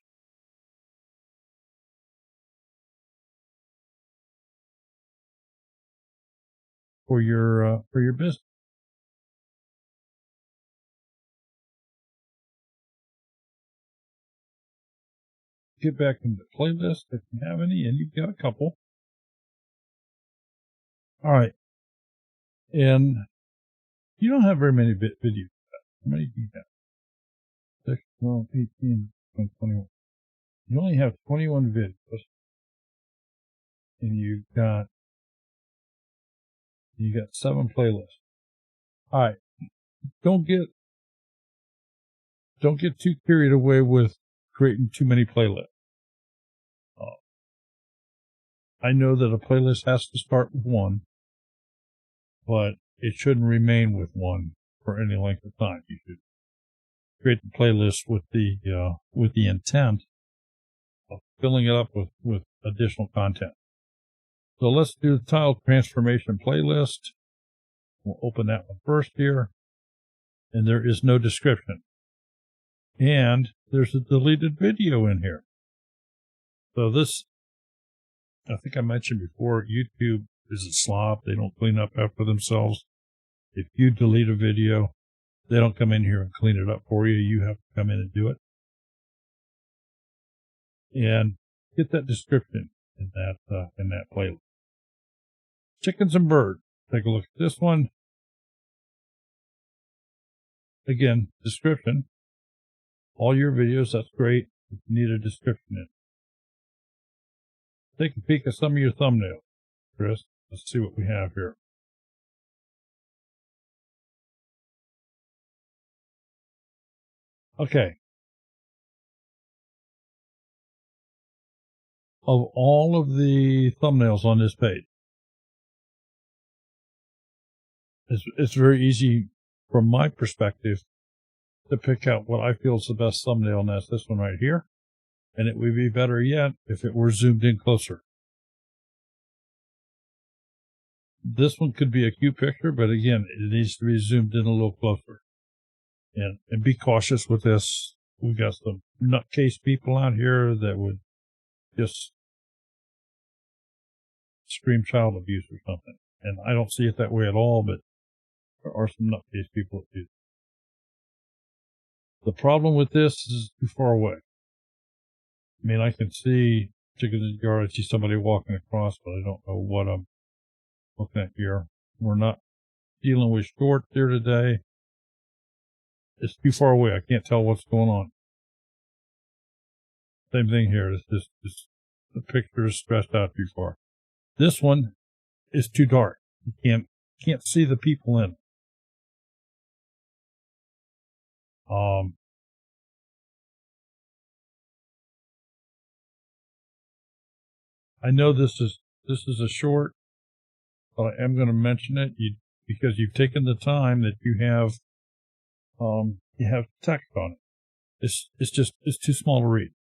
For your business. Get back into playlist if you have any, and you've got a couple. All right. And you don't have very many videos. How many do you have? 6, 12, 18, 21. You only have 21 videos. And you got 7 playlists. All right. Don't get too carried away with creating too many playlists. I know that a playlist has to start with one, but it shouldn't remain with one for any length of time. You should create the playlist with the intent of filling it up with additional content. So let's do the tile transformation playlist. We'll open that one first here, and there is no description. And there's a deleted video in here. So this, I think I mentioned before, YouTube is a slob. They don't clean up after themselves. If you delete a video, they don't come in here and clean it up for you. You have to come in and do it. And get that description in that playlist. Chickens and birds. Take a look at this one. Again, description. All your videos, that's great. If you need a description in. Take a peek at some of your thumbnails, Chris. Let's see what we have here. Okay. Of all of the thumbnails on this page, it's very easy from my perspective to pick out what I feel is the best thumbnail, and that's this one right here. And it would be better yet if it were zoomed in closer. This one could be a cute picture, but again, it needs to be zoomed in a little closer. And be cautious with this. We've got some nutcase people out here that would just scream child abuse or something. And I don't see it that way at all, but there are some nutcase people that do. The problem with this is too far away. I mean, I can see chickens in the yard. I see somebody walking across, but I don't know what I'm looking at here. We're not dealing with shorts here today. It's too far away. I can't tell what's going on. Same thing here. It's just the picture is stretched out too far. This one is too dark. You can't see the people in it. I know this is a short, but I am going to mention it. You because you've taken the time that you have text on it. It's too small to read.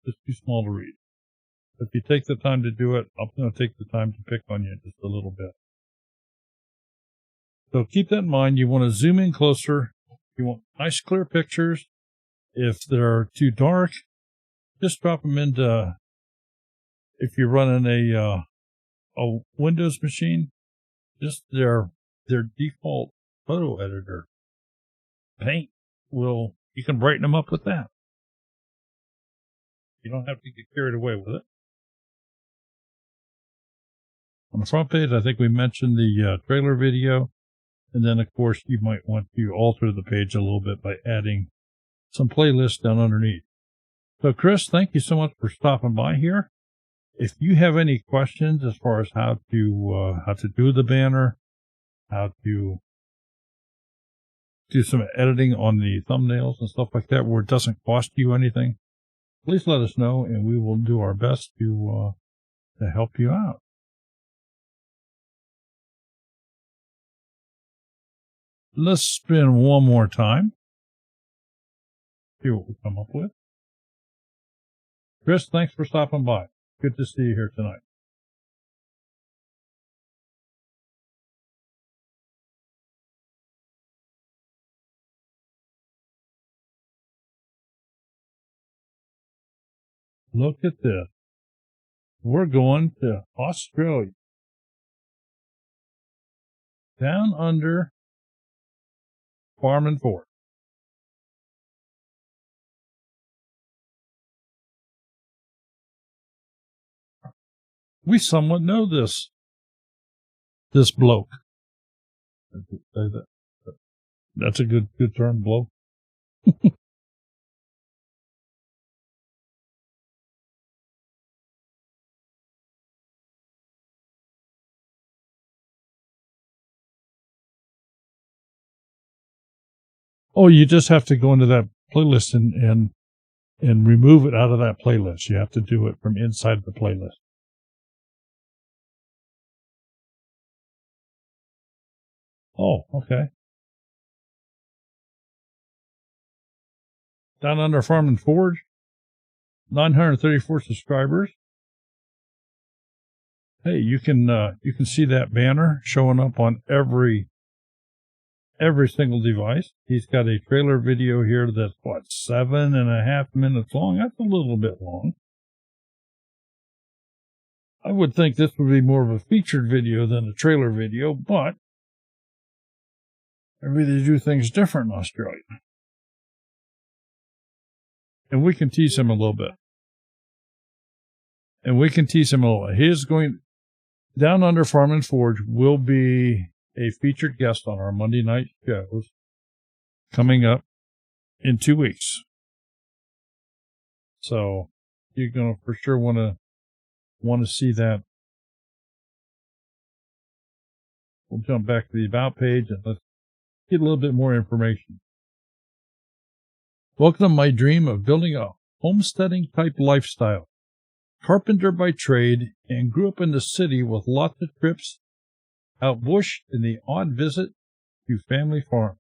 It's too small to read. If you take the time to do it, I'm going to take the time to pick on you just a little bit. So keep that in mind. You want to zoom in closer. You want nice, clear pictures. If they're too dark, just drop them into, if you're running a Windows machine, just their default photo editor. Paint you can brighten them up with that. You don't have to get carried away with it. On the front page, I think we mentioned the trailer video. And then, of course, you might want to alter the page a little bit by adding some playlists down underneath. So, Chris, thank you so much for stopping by here. If you have any questions as far as how to do the banner, how to do some editing on the thumbnails and stuff like that where it doesn't cost you anything, please let us know, and we will do our best to help you out. Let's spin one more time. See what we come up with. Chris, thanks for stopping by. Good to see you here tonight. Look at this. We're going to Australia. Down under Farm and Fort. We somewhat know this bloke. That's a good term, bloke. Oh, you just have to go into that playlist and remove it out of that playlist. You have to do it from inside the playlist. Oh, okay. Down under Farm and Forge, 934 subscribers. Hey, you can see that banner showing up on every single device. He's got a trailer video here that's 7.5 minutes long. That's a little bit long. I would think this would be more of a featured video than a trailer video, but maybe they do things different in Australia. And we can tease him a little bit. He's going down under Farm and Forge will be a featured guest on our Monday night shows coming up in 2 weeks. So you're going to for sure want to see that. We'll jump back to the About page and let's get a little bit more information. Welcome to my dream of building a homesteading type lifestyle. Carpenter by trade and grew up in the city with lots of trips out bush and the odd visit to family farm.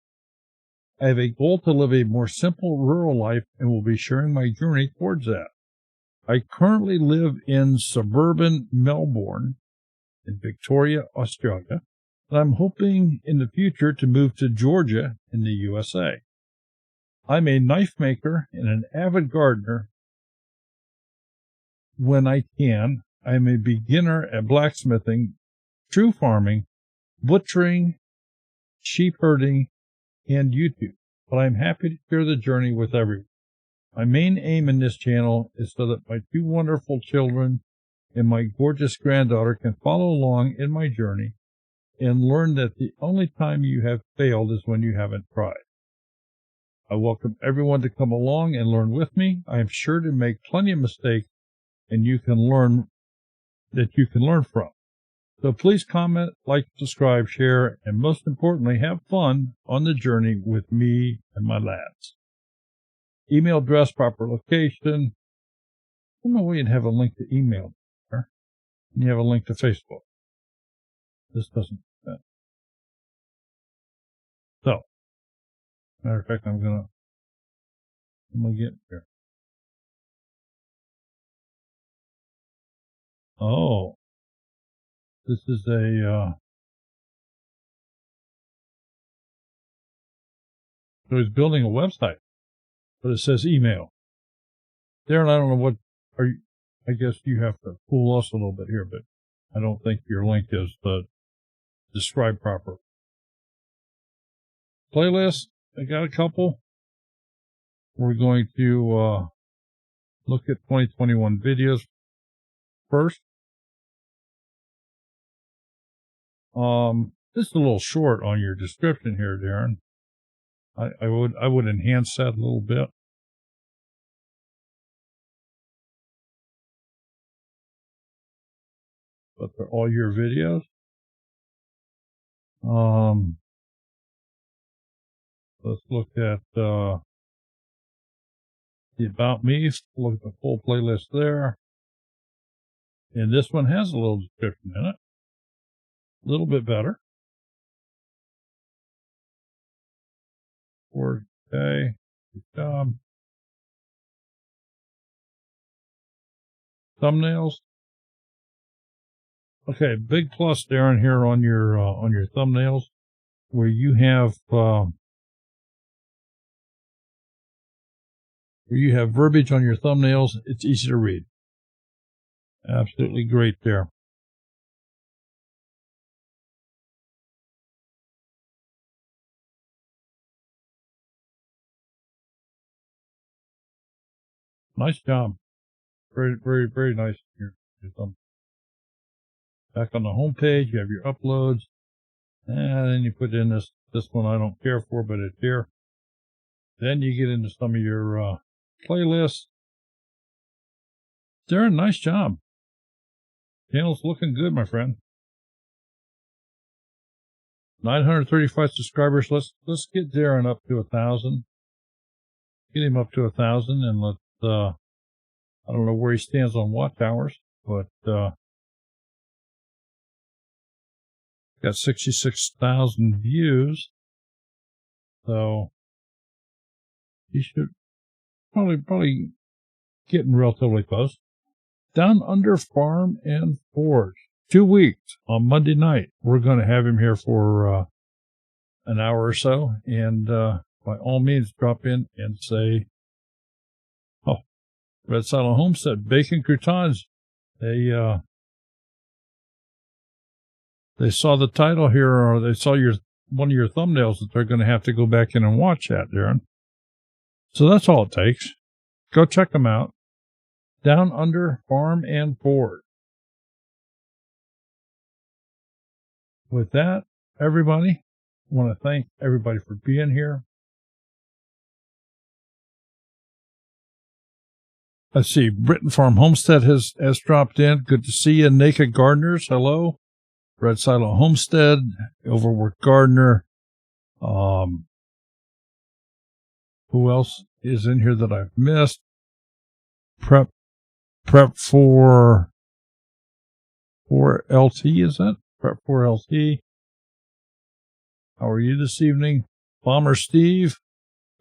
I have a goal to live a more simple rural life and will be sharing my journey towards that. I currently live in suburban Melbourne in Victoria, Australia, and I'm hoping in the future to move to Georgia in the USA. I'm a knife maker and an avid gardener. When I can, I'm a beginner at blacksmithing, true farming, butchering, sheep herding, and YouTube, but I'm happy to share the journey with everyone. My main aim in this channel is so that my 2 wonderful children and my gorgeous granddaughter can follow along in my journey and learn that the only time you have failed is when you haven't tried. I welcome everyone to come along and learn with me. I am sure to make plenty of mistakes and you can learn from. So please comment, like, subscribe, share, and most importantly, have fun on the journey with me and my lads. Email address, proper location. I don't know why you'd have a link to email there. And you have a link to Facebook. This doesn't fit. So, matter of fact, I'm gonna get here. Oh, this is a, so he's building a website, but it says email. Darren, I don't know what, I guess you have to fool us a little bit here, but I don't think your link is described proper. Playlist, I got a couple. We're going to look at 2021 videos first. This is a little short on your description here, Darren. I would enhance that a little bit. But they're all your videos. Let's look at the About Me. Look at the full playlist there. And this one has a little description in it. A little bit better. Okay. Good job. Thumbnails. Okay, big plus, Darren, here on your thumbnails, where you have verbiage on your thumbnails. It's easy to read. Absolutely great there. Nice job. Very, very, very nice. Back on the home page, you have your uploads, and then you put in this one I don't care for, but it's here. Then you get into some of your playlists. Darren, nice job. Channel's looking good, my friend. 935 subscribers. Let's get Darren up to 1,000. Get him up to 1,000, and let's. I don't know where he stands on watch hours, but got 66,000 views. So he should probably getting relatively close. Down Under Farm and Forge. 2 weeks on Monday night. We're going to have him here for an hour or so. And by all means, drop in and say, oh, Red Saddle Homestead, bacon croutons. They saw the title here, or they saw one of your thumbnails that they're going to have to go back in and watch that, Darren. So that's all it takes. Go check them out. Down Under Farm and Forge. With that, everybody, I want to thank everybody for being here. Let's see, Britton Farm Homestead has dropped in. Good to see you. Naked Gardeners, hello. Red Silo Homestead, Overworked Gardener. Who else is in here that I've missed? Prep for LT, is that? Prep for LT. How are you this evening? Bomber Steve,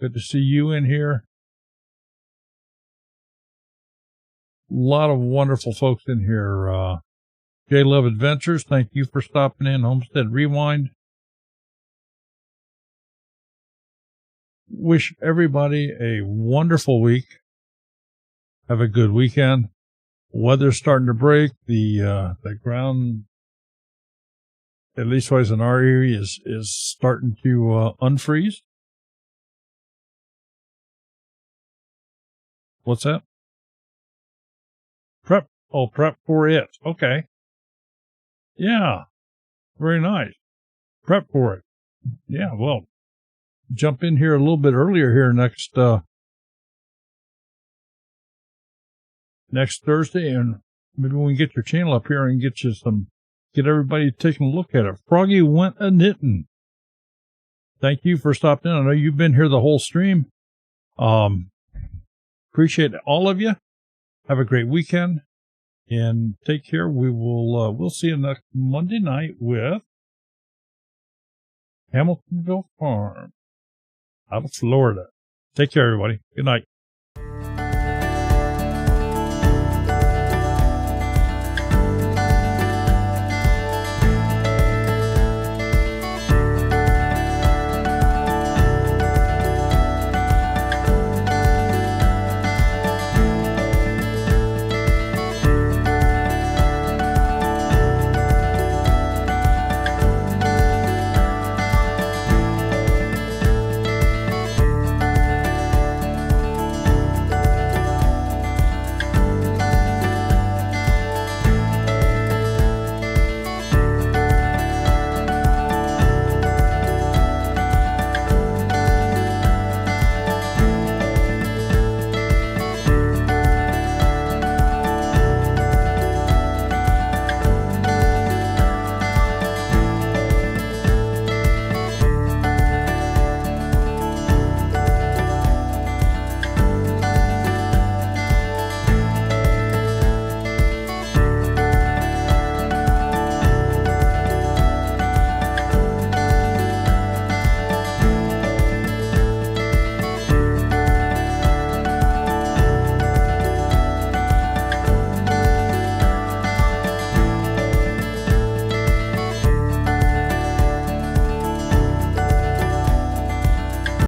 good to see you in here. A lot of wonderful folks in here. J Love Adventures, thank you for stopping in. Homestead Rewind. Wish everybody a wonderful week. Have a good weekend. Weather's starting to break. The ground, at least wise in our area, is starting to unfreeze. What's that? Prep for it. Okay. Yeah. Very nice. Prep for it. Yeah, well, jump in here a little bit earlier here next Thursday, and maybe we can get your channel up here and get everybody taking a look at it. Froggy went a knitting. Thank you for stopping in. I know you've been here the whole stream. Appreciate all of you. Have a great weekend. And take care. We'll see you next Monday night with Hamiltonville Farm out of Florida. Take care, everybody. Good night.